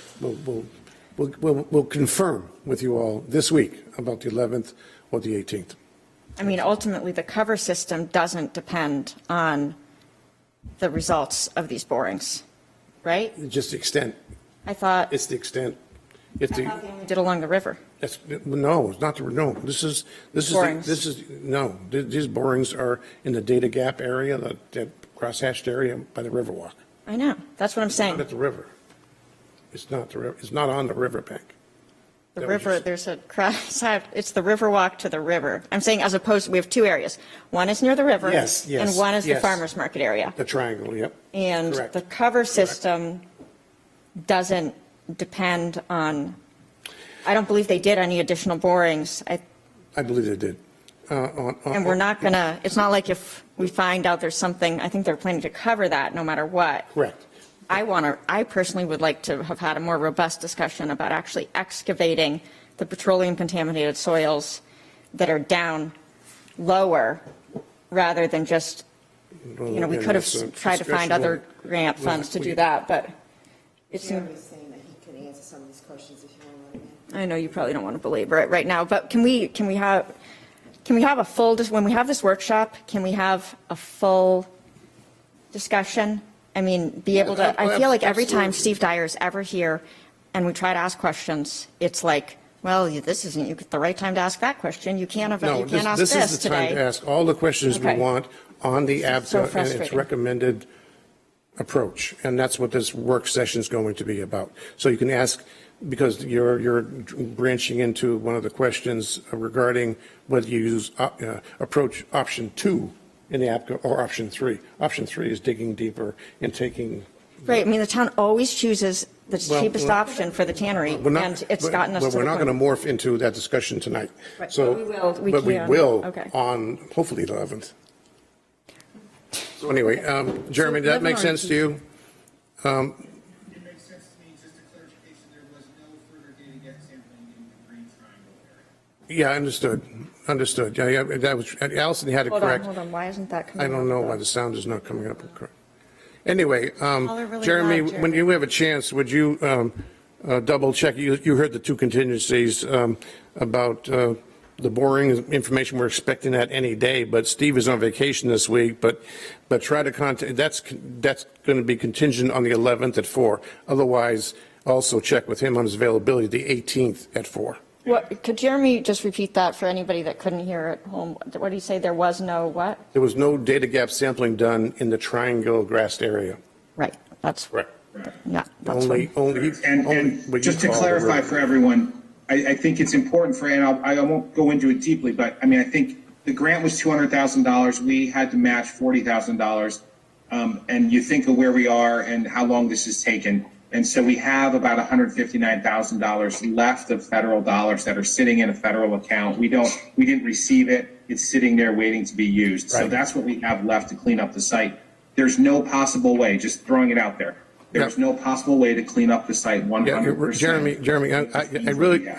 we'll confirm with you all this week about the 11th or the 18th. I mean, ultimately, the cover system doesn't depend on the results of these borings, right? Just the extent. I thought It's the extent. If they only did along the river. No, it's not no. Borings. These borings are in the data gap area, that crosshatched area by the Riverwalk. I know. That's what I'm saying. Not at the river. It's not the river. It's not on the riverbank. The That was river, just- there's a cross, it's the Riverwalk to the river. I'm saying as opposed, we have two areas. One is near the river. Yes, yes, And one is the yes. farmer's market area. The triangle, yep. And Correct. the cover system doesn't depend on, I don't believe they did any additional borings. I believe they did. And we're not going to, it's not like if we find out there's something, I think they're planning to cover that no matter what. Correct. I personally would like to have had a more robust discussion about actually excavating the petroleum contaminated soils that are down lower rather than just, we could have tried to find other grant funds to do that, but it's. Jeremy's saying that he can answer some of these questions if you want to let him in. I know you probably don't want to belabor it right now, but can we have a full, when we have this workshop, can we have a full discussion? I mean, be able to, I feel like every time Steve Dyer's ever here and we try to ask questions, it's like, well, this isn't the right time to ask that question. You can't ask No, this this is the time to today. ask all the questions we Okay. want on the So ABCA and its frustrating. recommended approach. And that's what this work session is going to be about. So you can ask, because you're branching into one of the questions regarding whether you use approach option 2 in the ABCA or option 3. Option 3 is digging deeper and taking. Right, I mean, the town always chooses the cheapest option for the tannery, We're not- and it's gotten us to But the we're not point. going to morph into that discussion tonight. Right, So, but we but will. Okay. on hopefully the 11th. So anyway, Jeremy, does that make sense to you? It makes sense to me, just a clarification, there was no further data gap sampling in the Green Triangle area. Yeah, understood. Yeah, that was, Allison had it correct. Hold on, why isn't that coming I don't up, know though? why the sound is not coming up correct. Anyway, really Jeremy, loud, when you have a chance, would you double check, you heard the two contingencies about the boring information, we're expecting that any day, but Steve is on vacation this week, but try to contact, that's going to be contingent on the 11th at 4. Otherwise, also check with him on his availability the 18th at 4. Could Jeremy just repeat that for anybody that couldn't hear at home? What did he say? There was no what? There was no data gap sampling done in the triangle grassed area. Right, that's, Correct. yeah, that's what. Only And what you just to call the clarify river. for everyone, I think it's important for, and I won't go into it deeply, but I mean, I think the grant was $200,000. We had to match $40,000. And you think of where we are and how long this has taken. And so we have about $159,000 left of federal dollars that are sitting in a federal account. We didn't receive it. It's sitting there waiting to be used. So that's what we have left to clean up the site. There's no possible way, just throwing it out there. There's no possible way to clean up the site 100%. Jeremy,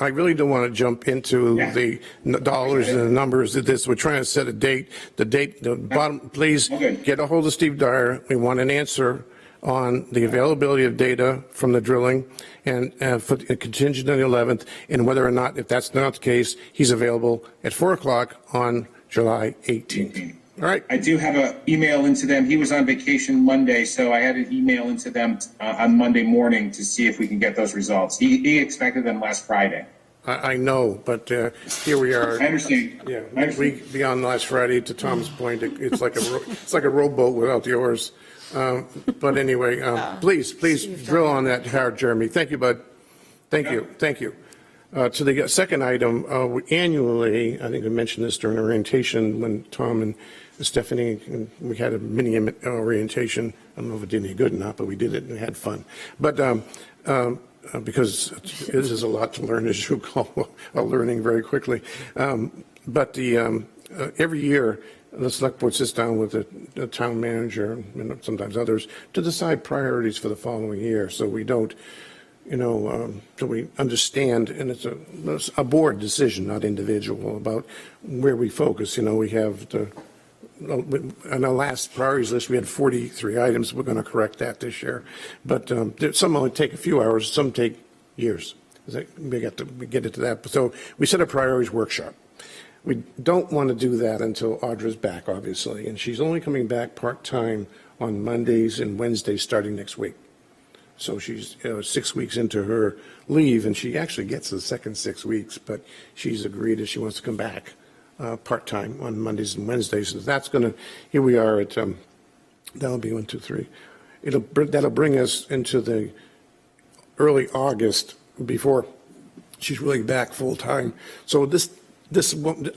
I really don't want to jump into the dollars and the numbers of this. We're trying to set a date. The bottom, please get a hold of Steve Dyer. We want an answer on the availability of data from the drilling and for contingent on the 11th, and whether or not, if that's not the case, he's available at 4:00 on July 18th. All right. I do have an email into them. He was on vacation Monday, so I had an email into them on Monday morning to see if we can get those results. He expected them last Friday. I know, but here we are. I understand. Yeah, week beyond last Friday. To Tom's point, it's like a rowboat without the oars. But anyway, please drill on that hard, Jeremy. Thank you, bud. Thank you. To the second item, annually, I think I mentioned this during orientation when Tom and Stephanie, we had a mini orientation. I don't know if it did any good or not, but we did it and had fun. But because this is a lot to learn, as you call learning very quickly. But every year, the select board sits down with the town manager and sometimes others to decide priorities for the following year. So we don't, so we understand, and it's a board decision, not individual, about where we focus. We have on our last priorities list, we had 43 items. We're going to correct that this year. But some only take a few hours, some take years. We get into that. So we set a priorities workshop. We don't want to do that until Audra's back, obviously, and she's only coming back part-time on Mondays and Wednesdays starting next week. So she's 6 weeks into her leave, and she actually gets the second 6 weeks, but she's agreed that she wants to come back part-time on Mondays and Wednesdays. So that's going to, here we are at, that'll be 1, 2, 3. That'll bring us into the early August before she's really back full-time. So this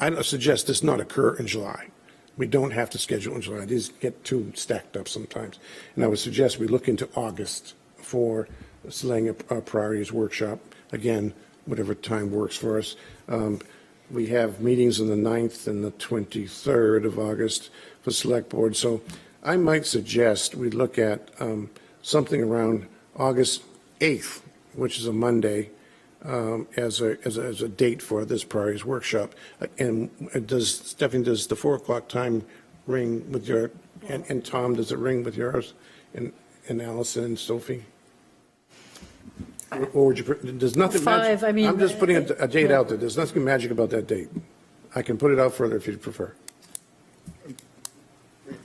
I suggest this not occur in July. We don't have to schedule in July. These get too stacked up sometimes. And I would suggest we look into August for selecting a priorities workshop. Again, whatever time works for us. We have meetings on the 9th and the 23rd of August for select board. So I might suggest we look at something around August 8th, which is a Monday, as a date for this priorities workshop. And Stephanie, does the 4:00 time ring with your, and Tom, does it ring with yours, and Allison and Sophie? Or would you, there's nothing magic, I mean, I'm just putting a date out there. There's nothing magic about that date. I can put it out further if you prefer.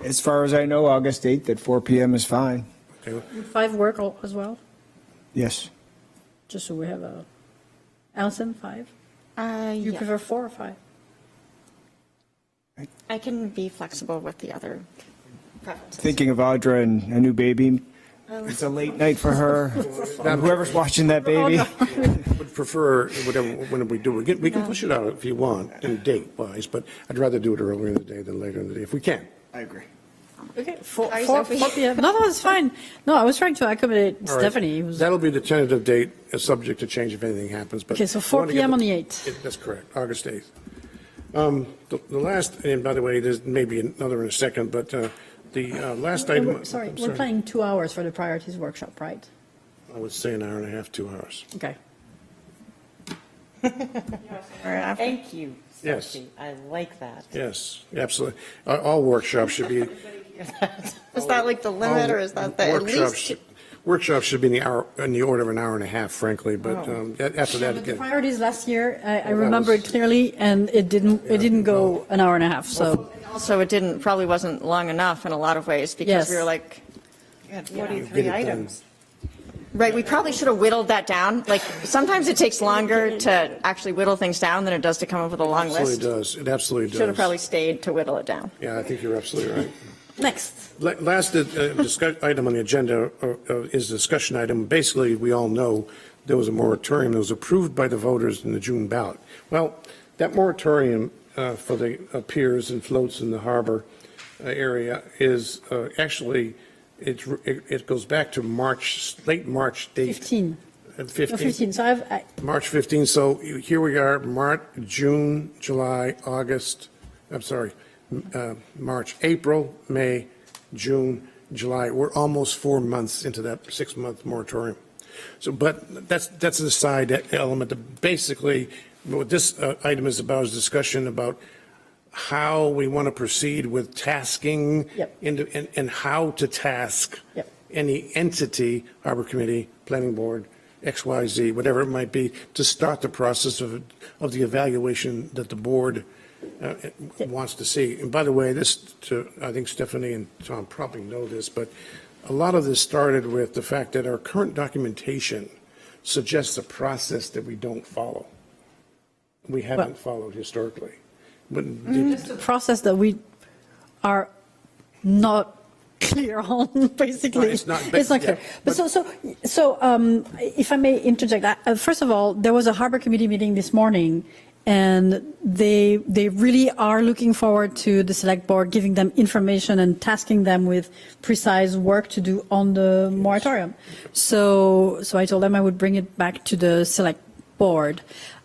As far as I know, August 8th at 4 p.m. is fine. Okay. 5 work as well? Yes. Just so we have a, Allison, 5? You Yeah. prefer 4 or 5? I can be flexible with the other preferences. Thinking of Audra and a new baby. It's a late night for her. Whoever's watching that baby. Would prefer whatever, when we do, we can push it out if you want, in date-wise, but I'd rather do it earlier in the day than later in the day, if we can. I agree. Okay, 4 Sophie? p.m. No, it's fine. No, I was trying to accommodate All right. Stephanie. That'll be the tentative date, subject to change if anything happens. But Okay, so I 4 wanna get p.m. on the 8th. That's correct, August 8th. The last, and by the way, there's maybe another in a second, but the last item. Sorry, I'm we're planning 2 hours for the priorities workshop, right? I would say an hour and a half, 2 hours. Okay. Thank you, Yes. Sophie. I like that. Yes, absolutely. All workshops should be. Is that like the limit, or is that the at least? Workshops should be in the order of an hour and a half, frankly, but after that, The again. priorities last year, I Well, remember it clearly, and it didn't go an hour and a half, so. Also, it probably wasn't long enough in a lot of ways, because we were like, You had Get 43 it done. items. right, we probably should have whittled that down. Like, sometimes it takes longer to actually whittle things down than it does to come up with a long Absolutely list. does. It absolutely does. Should have probably stayed to whittle it down. Yeah, I think you're absolutely right. Next. Last item on the agenda is a discussion item. Basically, we all know there was a moratorium that was approved by the voters in the June ballot. Well, that moratorium for the piers and floats in the harbor area is actually, it goes back to March, late March date. 15. 15. 15. So March 15. So here we are, June, July, August, March, April, May, June, July. We're almost 4 months into that 6-month moratorium. So, but that's a side element. Basically, what this item is about is discussion about how we want to proceed with tasking and how to task any entity, Harbor Committee, Planning Board, XYZ, whatever it might be, to start the process of the evaluation that the board wants to see. And by the way, I think Stephanie and Tom probably know this, but a lot of this started with the fact that our current documentation suggests a process that we don't follow. We haven't followed historically. But it's a process that we are not clear on, basically. It's not clear. But if I may interject, first of all, there was a Harbor Committee meeting this morning, and they really are looking forward to the Select Board giving them information and tasking them with precise work to do on the moratorium. So I told them I would bring it back to the Select Board.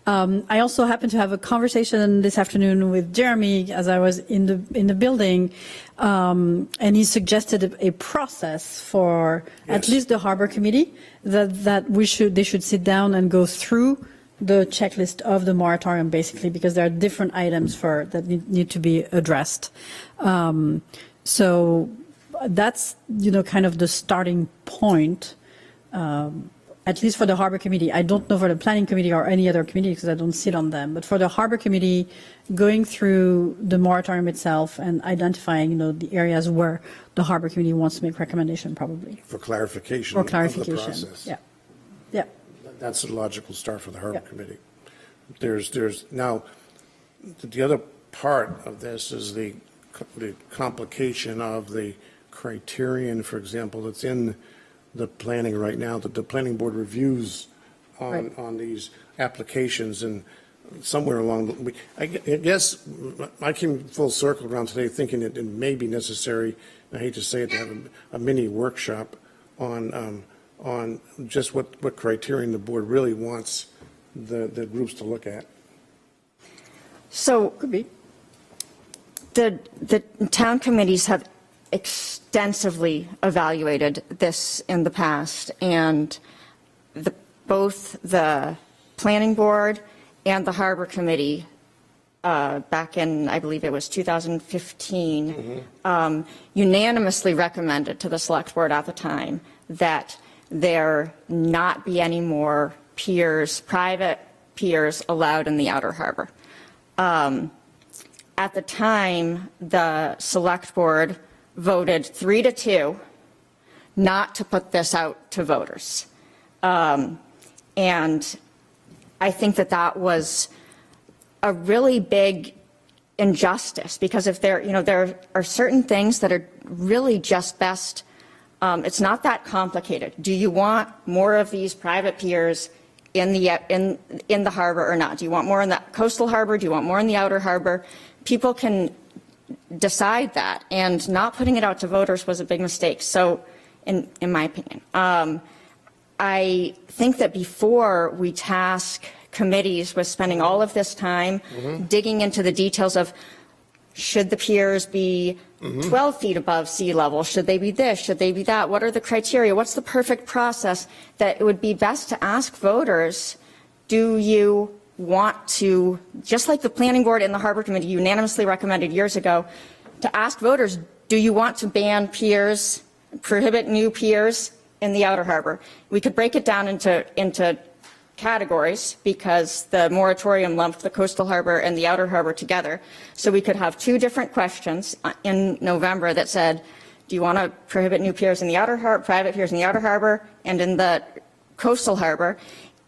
I also happened to have a conversation this afternoon with Jeremy as I was in the building, and he suggested a process for at least the Harbor Committee that they should sit down and go through the checklist of the moratorium, basically, because there are different items that need to be addressed. So that's kind of the starting point. At least for the Harbor Committee. I don't know for the Planning Committee or any other committee because I don't sit on them. But for the Harbor Committee, going through the moratorium itself and identifying, the areas where the Harbor Committee wants to make recommendation, probably. for clarification. For clarification. Of the process. Yeah. That's a logical start for the Harbor Committee. There's now, the other part of this is the complication of the criterion, for example, that's in the planning right now, that the planning board reviews on these applications, and somewhere along the way, I guess I came full circle around today thinking that it may be necessary, I hate to say it, to have a mini workshop on just what criterion the board really wants the groups to look at. So Could be. the town committees have extensively evaluated this in the past, and both the Planning Board and the Harbor Committee back in, I believe it was 2015, unanimously recommended to the Select Board at the time that there not be any more private piers allowed in the Outer Harbor. At the time, the Select Board voted 3-2 not to put this out to voters. And I think that was a really big injustice, because if there are certain things that are really just best, it's not that complicated. Do you want more of these private piers in the harbor or not? Do you want more in the coastal harbor? Do you want more in the outer harbor? People can decide that, and not putting it out to voters was a big mistake. So, in my opinion, I think that before we task committees with spending all of this time digging into the details of, should the piers be 12 feet above sea level? Should they be this? Should they be that? What are the criteria? What's the perfect process? That it would be best to ask voters, do you want to, just like the Planning Board and the Harbor Committee unanimously recommended years ago, to ask voters, do you want to ban piers, prohibit new piers in the Outer Harbor? We could break it down into categories, because the moratorium lumped the coastal harbor and the Outer Harbor together. So we could have 2 different questions in November that said, do you want to prohibit new piers in the Outer Harbor, private piers in the Outer Harbor and in the coastal harbor?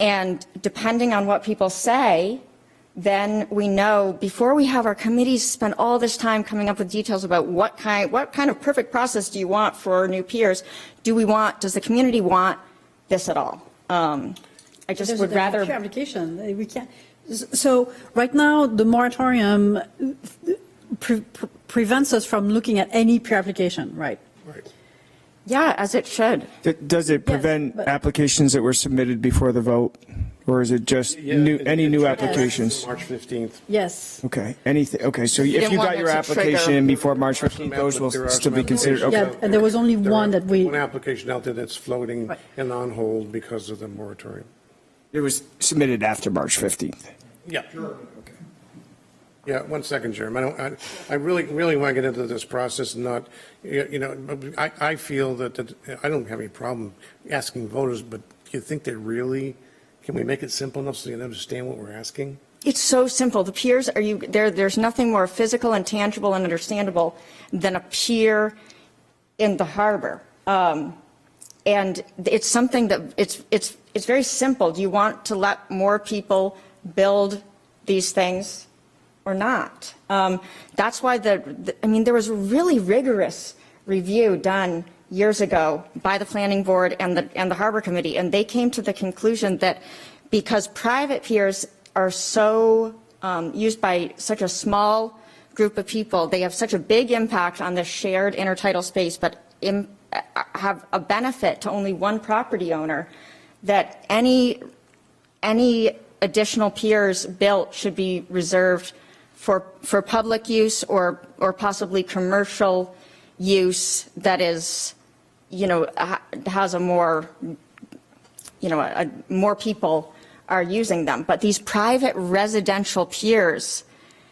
And depending on what people say, then we know, before we have our committees spend all this time coming up with details about what kind of perfect process do you want for new piers, does the community want this at all? I just There's would a rather. application. We can't. So right now, the moratorium prevents us from looking at any peer application, right? Right. Yeah, as it should. Does it prevent applications that were submitted before the vote? Or is it just any new applications? March 15th. Yes. Okay, anything, okay, so if didn't you want got it your to application trigger- in before March 15th, those will still be considered, okay. Yeah, and there was only one that we. One application out there that's floating Right. and on hold because of the moratorium. It was submitted after March 15th. Yeah. Yeah, 1 second, Jeremy. I really want to get into this process and not, I feel that I don't have any problem asking voters, but do you think can we make it simple enough so you understand what we're asking? It's so simple. The piers there's nothing more physical and tangible and understandable than a pier in the harbor. And it's something that it's very simple. Do you want to let more people build these things or not? That's why there was a really rigorous review done years ago by the planning board and the harbor committee, and they came to the conclusion that because private piers are so used by such a small group of people, they have such a big impact on the shared intertidal space, but have a benefit to only one property owner, that any additional piers built should be reserved for public use or possibly commercial use that is, has a more people are using them. But these private residential piers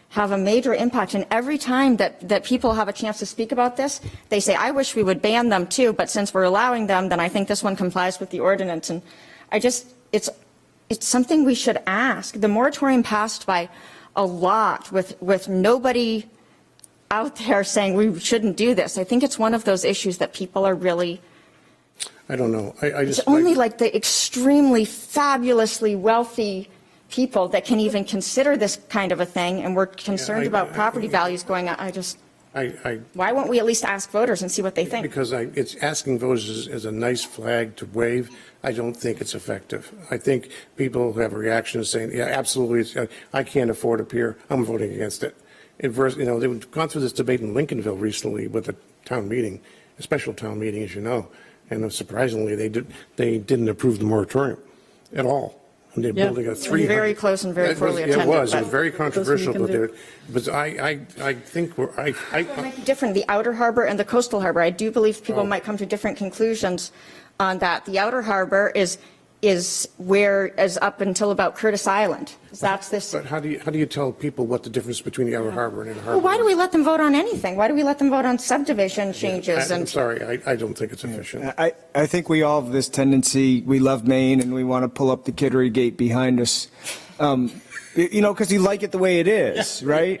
have a major impact. And every time that people have a chance to speak about this, they say, I wish we would ban them too, but since we're allowing them, then I think this one complies with the ordinance. And it's something we should ask. The moratorium passed by a lot with nobody out there saying we shouldn't do this. I think it's one of those issues that people are really. I don't know. It's only like the extremely fabulously wealthy people that can even consider this kind of a thing, and we're concerned about property values going up. Why won't we at least ask voters and see what they think? Because it's asking voters is a nice flag to wave. I don't think it's effective. I think people have a reaction saying, yeah, absolutely, I can't afford a pier. I'm voting against it. They've gone through this debate in Lincolnville recently with a town meeting, a special town meeting, as you know, and surprisingly, they didn't approve the moratorium at all. And they're building a 300. Very close and very poorly attended. It was very controversial, but I think It might be different, the outer harbor and the coastal harbor. I do believe people might come to different conclusions on that. The outer harbor is up until about Curtis Island. That's this. But how do you tell people what the difference between the outer harbor and inner harbor? Well, why do we let them vote on anything? Why do we let them vote on subdivision changes? I'm sorry, I don't think it's efficient. I think we all have this tendency, we love Maine and we want to pull up the Kittery Gate behind us, because you like it the way it is, right?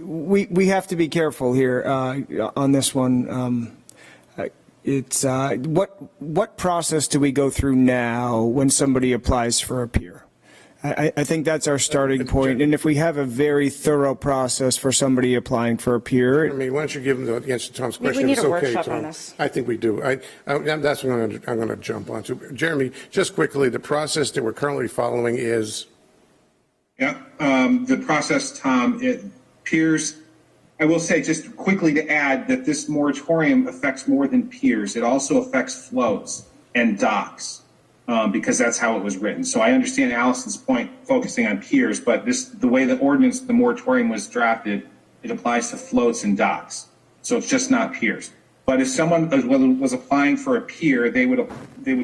We have to be careful here on this one. It's what process do we go through now when somebody applies for a pier? I think that's our starting point. And if we have a very thorough process for somebody applying for a pier, why don't you give them the answer to Tom's question? We need it's a okay, workshop Tom. on this. I think we do. That's what I'm going to jump onto. Jeremy, just quickly, the process that we're currently following is. Yeah, the process, Tom. Piers. I will say just quickly to add that this moratorium affects more than piers. It also affects floats and docks because that's how it was written. So I understand Allison's point focusing on piers, but the way the moratorium was drafted, it applies to floats and docks. So it's just not piers. But if someone was applying for a pier, they would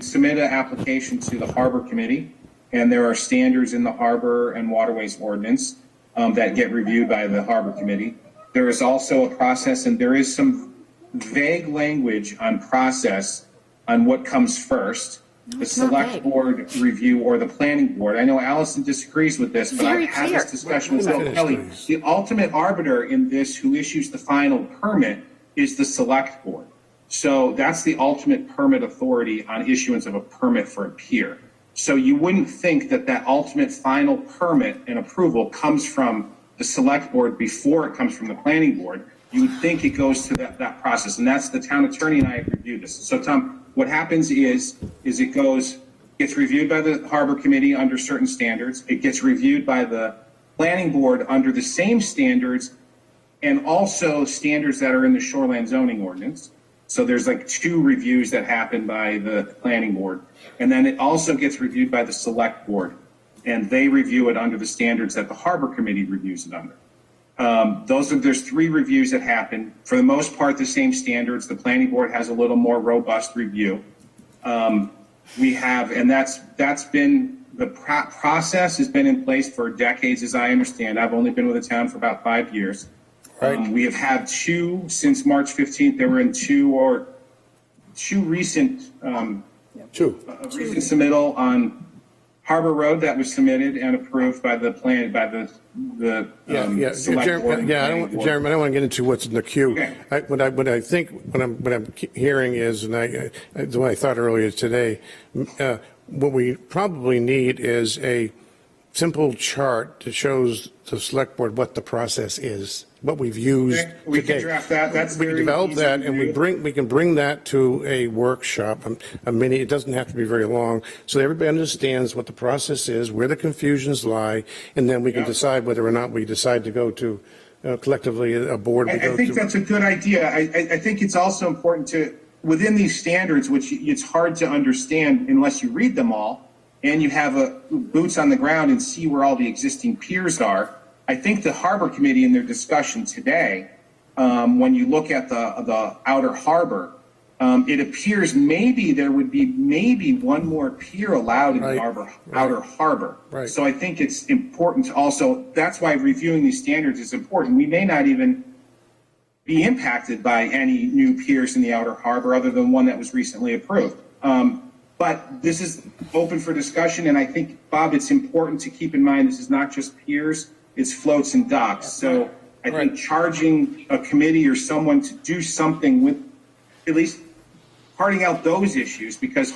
submit an application to the Harbor Committee, and there are standards in the Harbor and Waterways Ordinance that get reviewed by the Harbor Committee. There is also a process, and there is some vague language on process on what comes first, the select board review or the planning board. I know Allison disagrees with this, but I've had this discussion with Bill Kelly. The ultimate arbiter in this who issues the final permit is the select board. So that's the ultimate permit authority on issuance of a permit for a pier. So you wouldn't think that ultimate final permit and approval comes from the select board before it comes from the planning board. You would think it goes to that process, and that's the town attorney and I have reviewed this. So Tom, what happens is it gets reviewed by the Harbor Committee under certain standards. It gets reviewed by the Planning Board under the same standards, and also standards that are in the shoreline zoning ordinance. So there's like 2 reviews that happen by the Planning Board. And then it also gets reviewed by the Select Board, and they review it under the standards that the Harbor Committee reviews it under. There's 3 reviews that happen. For the most part, the same standards. The Planning Board has a little more robust review. We have, and that's been, the process has been in place for decades, as I understand. I've only been with the town for about 5 years. We have had 2 since March 15th. There were in 2 recent, recent submittal on Harbor Road that was submitted and approved by the Select Board. Jeremy, I don't want to get into what's in the queue. Okay. What I'm hearing is, and what I thought earlier today, what we probably need is a simple chart that shows the Select Board what the process is, what we've used Okay, we today. can draft that. That's we can very develop easy that, to and do. we can bring that to a workshop, a mini. It doesn't have to be very long, so everybody understands what the process is, where the confusions lie, and then we can decide whether or not we decide to go to collectively a board. I think that's a good idea. I think it's also important to, within these standards, which it's hard to understand unless you read them all, and you have boots on the ground and see where all the existing piers are. I think the Harbor Committee in their discussion today, when you look at the outer harbor, it appears maybe there would be one more pier allowed in the outer harbor. Right. So I think it's important to also, that's why reviewing these standards is important. We may not even be impacted by any new piers in the outer harbor other than one that was recently approved. But this is open for discussion, and I think, Bob, it's important to keep in mind this is not just piers, it's floats and docks. So I think charging a committee or someone to do something with at least parting out those issues, because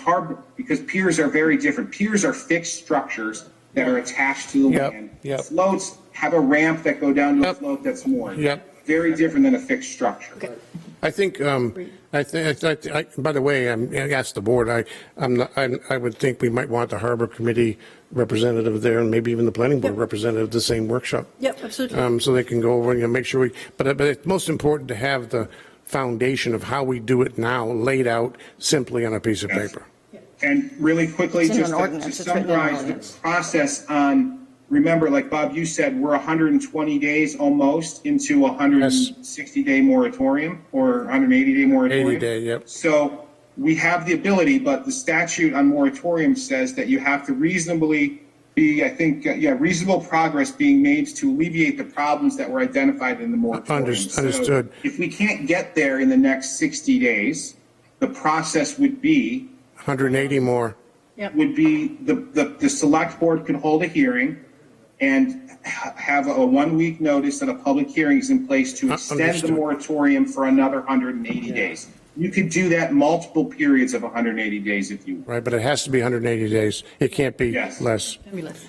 piers are very different. Piers are fixed structures that are attached to the land. Floats have a ramp that go down to a float that's moored. Very different than a fixed structure. I think, by the way, I asked the board, I would think we might want the Harbor Committee representative there, and maybe even the Planning Board representative at the same workshop. Yep, absolutely. So they can go over and make sure but it's most important to have the foundation of how we do it now laid out simply on a piece of paper. And really quickly, It's in just an to ordinance. It's written in an summarize the ordinance. process on, remember, like Bob, you said, we're 120 days almost into a 160-day moratorium or 180-day moratorium. 80-day, yep. So we have the ability, but the statute on moratorium says that you have to reasonably be, I think, reasonable progress being made to alleviate the problems that were identified in the moratorium. Understood. So if we can't get there in the next 60 days, the process would be 180 more. would be the Select Board could hold a hearing and have a 1-week notice that a public hearing is in place to extend Understood. the moratorium for another 180 days. You could do that multiple periods of 180 days if you. Right, but it has to be 180 days. It can't be less.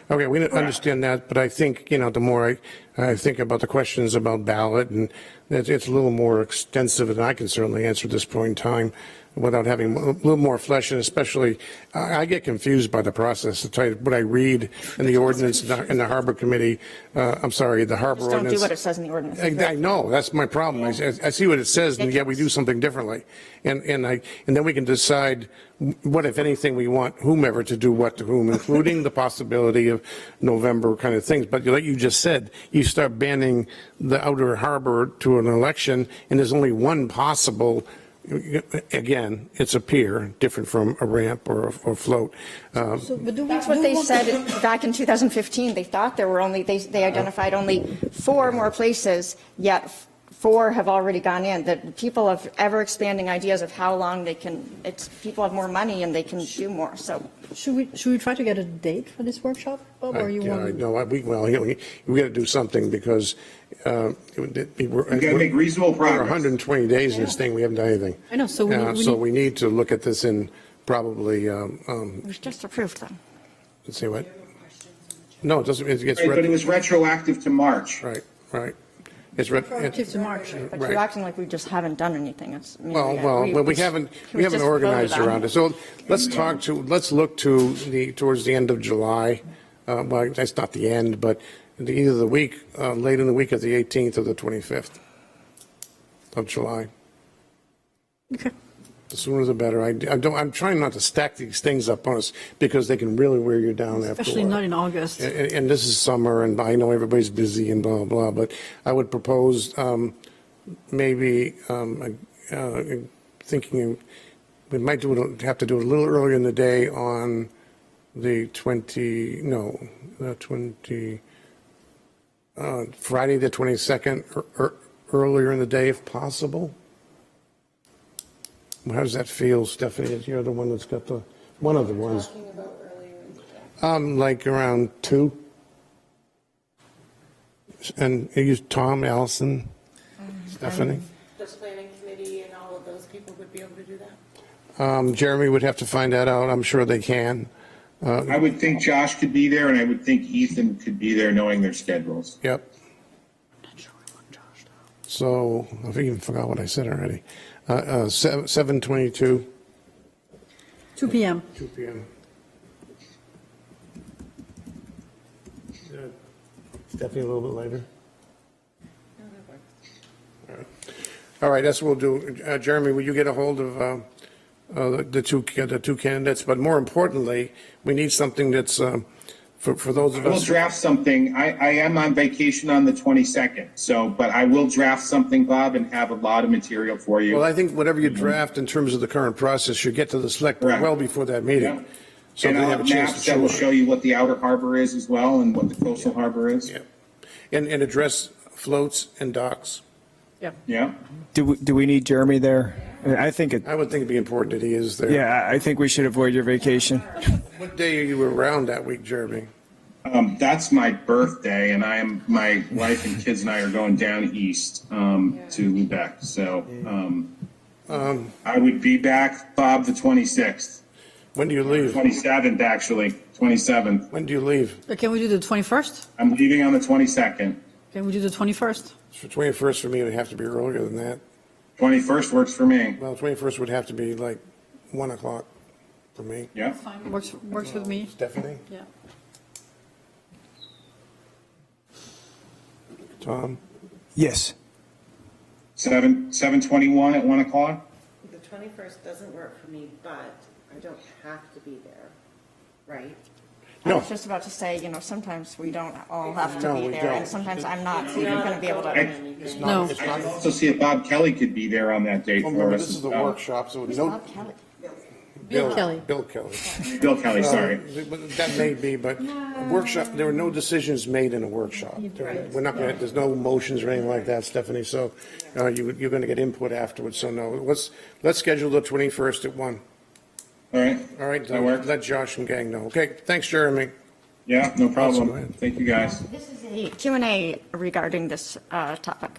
Okay, we understand that, but I think, the more I think about the questions about ballot, and it's a little more extensive than I can certainly answer at this point in time without having a little more flesh, and especially, I get confused by the process. To tell you what I read in the ordinance in the Harbor Committee, the Harbor Just don't Ordinance. do what it says in the ordinance. I know, that's my problem. I see what it says, and yet we do something differently. And then we can decide what, if anything, we want whomever to do what to whom, including the possibility of November kind of things. But like you just said, you start banning the outer harbor to an election, and there's only one possible. Again, it's a pier, different from a ramp or a float. That's what they said back in 2015. They thought there were only, they identified only 4 more places, yet 4 have already gone in. That people have ever expanding ideas of how long they can, people have more money and they can do more, so. Should we try to get a date for this workshop, Bob, or you want? We got to do something because we're We've got to make reasonable progress. 120 days in this thing, we haven't done anything. I know, so we need to look at this in probably. It was just approved then. Let's see what. No, it doesn't. It gets Right, but it was retroactive to March. right. It's re- Relative to March. But Right. you're acting like we just haven't done anything. It's, I mean, Well, we haven't just organized voted on around it. So let's look towards the end of July. Well, that's not the end, but either the week, late in the week of the 18th or the 25th of July. Okay. The sooner the better. I'm trying not to stack these things up on us because they can really wear you down after a Especially while. not in August. And this is summer, and I know everybody's busy and blah, blah, but I would propose maybe thinking we might have to do it a little earlier in the day on the Friday the 22nd, or earlier in the day if possible. How does that feel, Stephanie? You're the one that's got one of the ones. Like around 2. And you use Tom, Allison, Stephanie. The planning committee and all of those people would be able to do that? Jeremy would have to find that out. I'm sure they can. I would think Josh could be there, and I would think Ethan could be there, knowing their schedules. Yep. So I even forgot what I said already. 7:22. 2 p.m. 2 p.m. Stephanie, a little bit later. All right, that's what we'll do. Jeremy, will you get a hold of the two candidates? But more importantly, we need something that's for those of I will us. draft something. I am on vacation on the 22nd, but I will draft something, Bob, and have a lot of material for you. Well, I think whatever you draft in terms of the current process should get to the select board Correct. well before that meeting. Yeah. So And they I'll have a have chance maps to that will chew show you what the outer harbor is as well, and what the coastal harbor is. Yeah. And address floats and docks. Yeah. Do we need Jeremy there? I think I would think it'd be important that he is there. yeah, I think we should avoid your vacation. What day are you around that week, Jeremy? That's my birthday, and my wife and kids and I are going down east to Lubeck. So I would be back, Bob, the 26th. When do you leave? 27th, actually. 27th. When do you leave? Can we do the 21st? I'm leaving on the 22nd. Can we do the 21st? For 21st for me, it would have to be earlier than that. 21st works for me. Well, 21st would have to be like 1 o'clock for me. Yeah. Fine. Works with me. Stephanie? Yeah. Tom? Yes. 7:21 at 1 o'clock? The 21st doesn't work for me, but I don't have to be there, right? I No. was just about to say, sometimes we don't all have to No, be we there, don't. and sometimes I'm not even going to be able to. No. It's I not, can also see if Bob Kelly could be there on that date oh, for remember, us. this is as the well. workshop, so Who's no. Bob Kelly? Bill Kelly. Bill Kelly. Bill Kelly, sorry. That may be, but workshop, there were no decisions made in a workshop. We're not going to, there's no motions or anything like that, Stephanie, so you're going to get input afterwards, so no. Let's schedule the 21st at 1. All right. All right, That works. let Josh and gang know. Okay, thanks, Jeremy. Yeah, no Go problem. ahead. Thank you, guys. This is a Q&A regarding this topic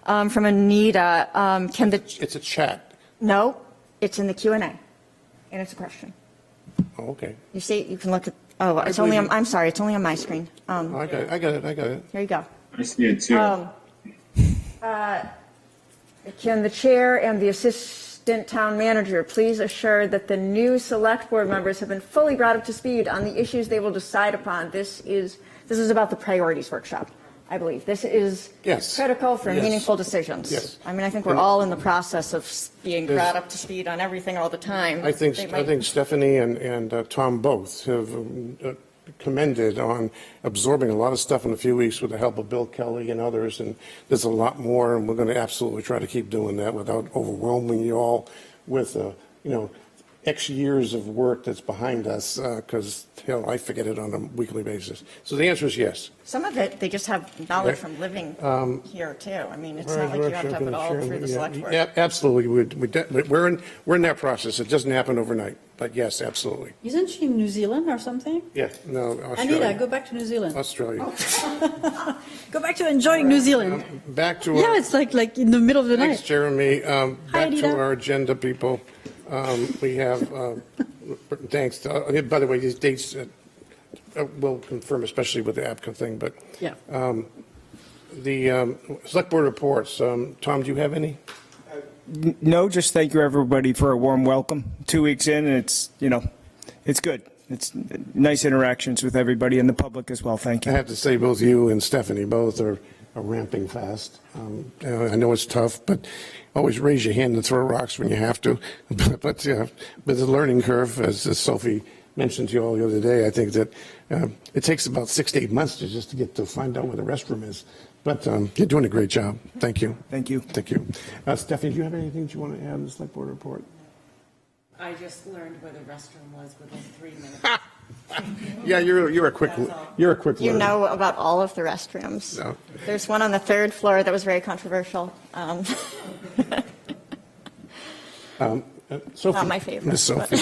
from Anita. It's a chat. No, it's in the Q&A, and it's a question. Oh, okay. You see, you can look at. Oh, it's only. I'm sorry, it's only on my screen. I got it. Here you go. I see it too. Can the chair and the assistant town manager please assure that the new select board members have been fully brought up to speed on the issues they will decide upon? This is about the priorities workshop, I believe. This is Yes. critical for Yes. meaningful decisions. Yes. I mean, I think we're all in the process of being There's- brought up to speed on everything all the time. I think They might- Stephanie and Tom both have commended on absorbing a lot of stuff in a few weeks with the help of Bill Kelly and others, and there's a lot more, and we're going to absolutely try to keep doing that without overwhelming you all with, X years of work that's behind us, because, I forget it on a weekly basis. So the answer is yes. Some of it, they just have knowledge Right. from living here, too. I mean, it's not like you have to have it all through the select board. Yeah, absolutely. We're in that process. It doesn't happen overnight, but yes, absolutely. Isn't she in New Zealand or something? Yeah, no, Australia. Anita, go back to New Zealand. Australia. Go back to enjoying New Zealand. Back to Yeah, it's like in the middle of the Thanks, night. Jeremy. Back to Anita. our agenda, people. We have, thanks. By the way, these dates we'll confirm, especially with the APCA thing, but Yeah. The select board reports. Tom, do you have any? No, just thank you everybody for a warm welcome. 2 weeks in, and it's, it's good. It's nice interactions with everybody and the public as well. Thank I you. have to say both you and Stephanie both are ramping fast. I know it's tough, but always raise your hand and throw rocks when you have to. But the learning curve, as Sophie mentioned to you all the other day, I think that it takes about 6 to 8 months just to get to find out where the restroom is. But you're doing a great job. Thank you. Thank you. Thank you. Stephanie, do you have anything that you want to add in the select board report? I just learned where the restroom was within 3 minutes. Yeah, you're a quick You learner. know about all of the restrooms. No. There's one on the 3rd floor that was very controversial. Sophie, Not my favorite, Miss Sophie.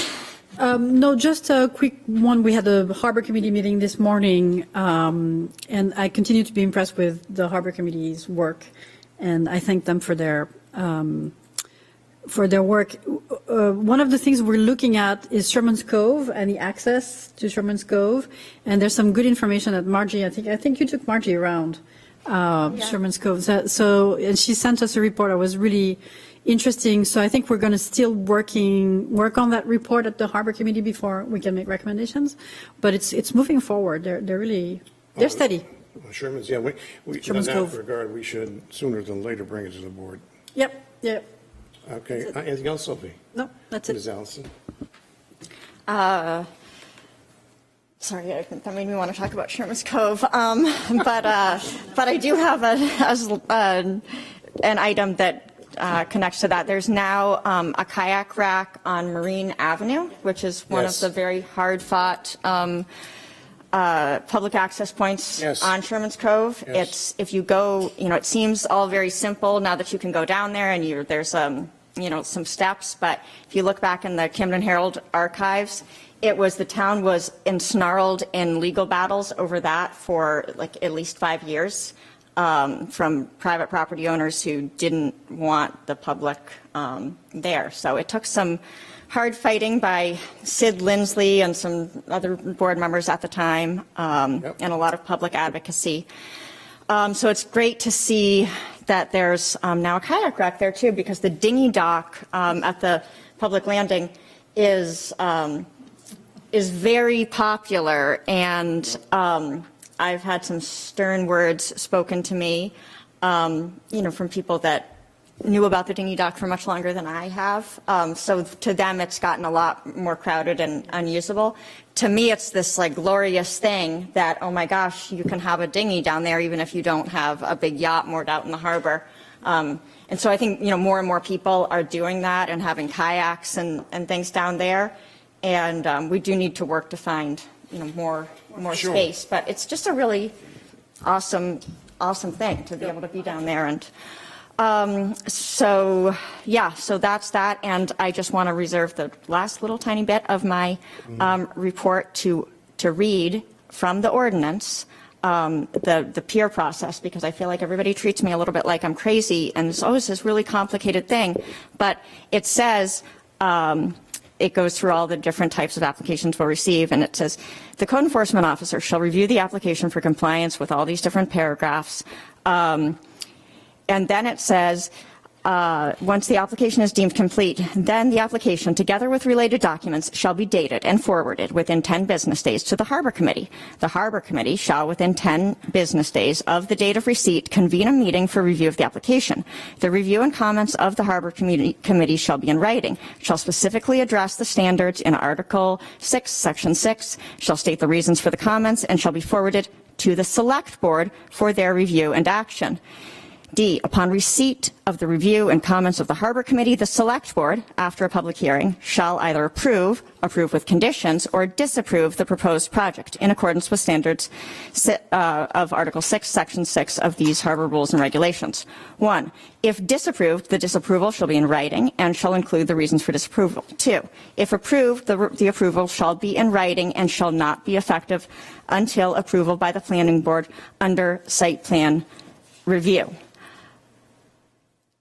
No, just a quick one. We had a Harbor Committee meeting this morning, and I continue to be impressed with the Harbor Committee's work, and I thank them for their work. One of the things we're looking at is Sherman's Cove and the access to Sherman's Cove, and there's some good information that Margie, I think you took Margie around Sherman's Cove. So, and she sent us a report. I was really interesting. So I think we're going to still work on that report at the Harbor Committee before we can make recommendations. But it's moving forward. They're steady. Sherman's, yeah. We Sherman's in that Cove. regard, we should sooner than later bring it to the board. Yep. Okay. Anything else, Sophie? No, that's it. Ms. Allison? Sorry, that made me want to talk about Sherman's Cove. But I do have an item that connects to that. There's now a kayak rack on Marine Avenue, which is one of the very hard-fought public access points on Sherman's Cove. It's, if you go, it seems all very simple now that you can go down there and there's some steps, but if you look back in the Camden Herald archives, the town was ensnarled in legal battles over that for like at least 5 years. From private property owners who didn't want the public there. So it took some hard fighting by Sid Lindsley and some other board members at the time, and a lot of public advocacy. So it's great to see that there's now a kayak rack there too, because the dinghy dock at the public landing is very popular, and I've had some stern words spoken to me, from people that knew about the dinghy dock for much longer than I have. So to them, it's gotten a lot more crowded and unusable. To me, it's this like glorious thing that, oh my gosh, you can have a dinghy down there even if you don't have a big yacht moored out in the harbor. And so I think, more and more people are doing that and having kayaks and things down there. And we do need to work to find, more space. But it's just a really awesome thing to be able to be down there. And so that's that. And I just want to reserve the last little tiny bit of my report to read from the ordinance, the peer process, because I feel like everybody treats me a little bit like I'm crazy, and it's always this really complicated thing. But it says, it goes through all the different types of applications we'll receive, and it says, the code enforcement officer shall review the application for compliance with all these different paragraphs. And then it says, once the application is deemed complete, then the application, together with related documents, shall be dated and forwarded within 10 business days to the Harbor Committee. The Harbor Committee shall, within 10 business days of the date of receipt, convene a meeting for review of the application. The review and comments of the Harbor Committee shall be in writing, shall specifically address the standards in Article 6, Section 6, shall state the reasons for the comments, and shall be forwarded to the Select Board for their review and action. D, upon receipt of the review and comments of the Harbor Committee, the Select Board, after a public hearing, shall either approve with conditions, or disapprove the proposed project in accordance with standards of Article 6, Section 6 of these Harbor Rules and Regulations. 1, if disapproved, the disapproval shall be in writing and shall include the reasons for disapproval. 2, if approved, the approval shall be in writing and shall not be effective until approval by the Planning Board under site plan review.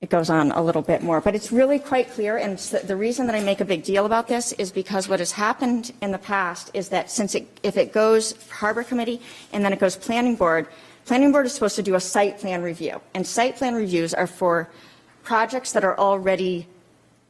It goes on a little bit more, but it's really quite clear. And the reason that I make a big deal about this is because what has happened in the past is that if it goes Harbor Committee and then it goes Planning Board, Planning board is supposed to do a site plan review, and site plan reviews are for projects that are already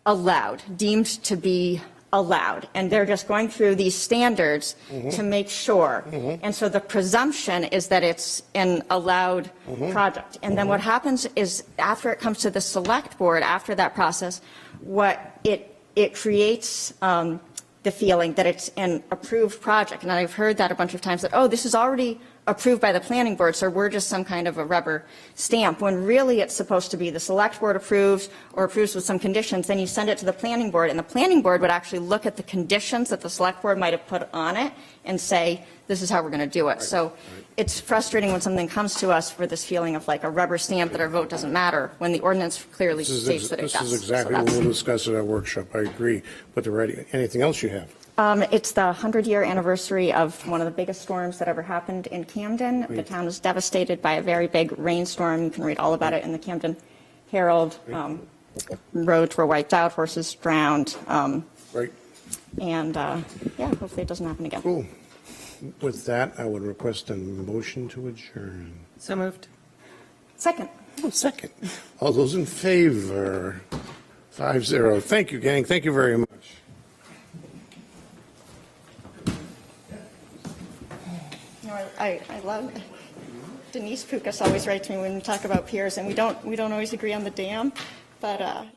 allowed, deemed to be allowed, and they're just going through these standards to make sure. And so the presumption is that it's an allowed project. And then what happens is after it comes to the select board, after that process, what it creates the feeling that it's an approved project. And I've heard that a bunch of times, that, oh, this is already approved by the planning board, so we're just some kind of a rubber stamp, when really it's supposed to be the select board approves or approves with some conditions, then you send it to the planning board, and the planning board would actually look at the conditions that the select board might have put on it and say, this is how we're going to do it. So it's frustrating when something comes to us for this feeling of like a rubber stamp that our vote doesn't matter, when the ordinance clearly states that it does. This is exactly what we'll discuss at our workshop. I agree. But anything else you have? It's the 100-year anniversary of one of the biggest storms that ever happened in Camden. The town was devastated by a very big rainstorm. You can read all about it in the Camden Herald. Roads were wiped out, horses drowned. Right. And, yeah, hopefully it doesn't happen again. Cool. With that, I would request a motion to adjourn. So moved. Second. Oh, second. All those in favor? 5-0. Thank you, gang. Thank you very much. I love Denise Pukas always writes me when we talk about piers, and we don't always agree on the dam, but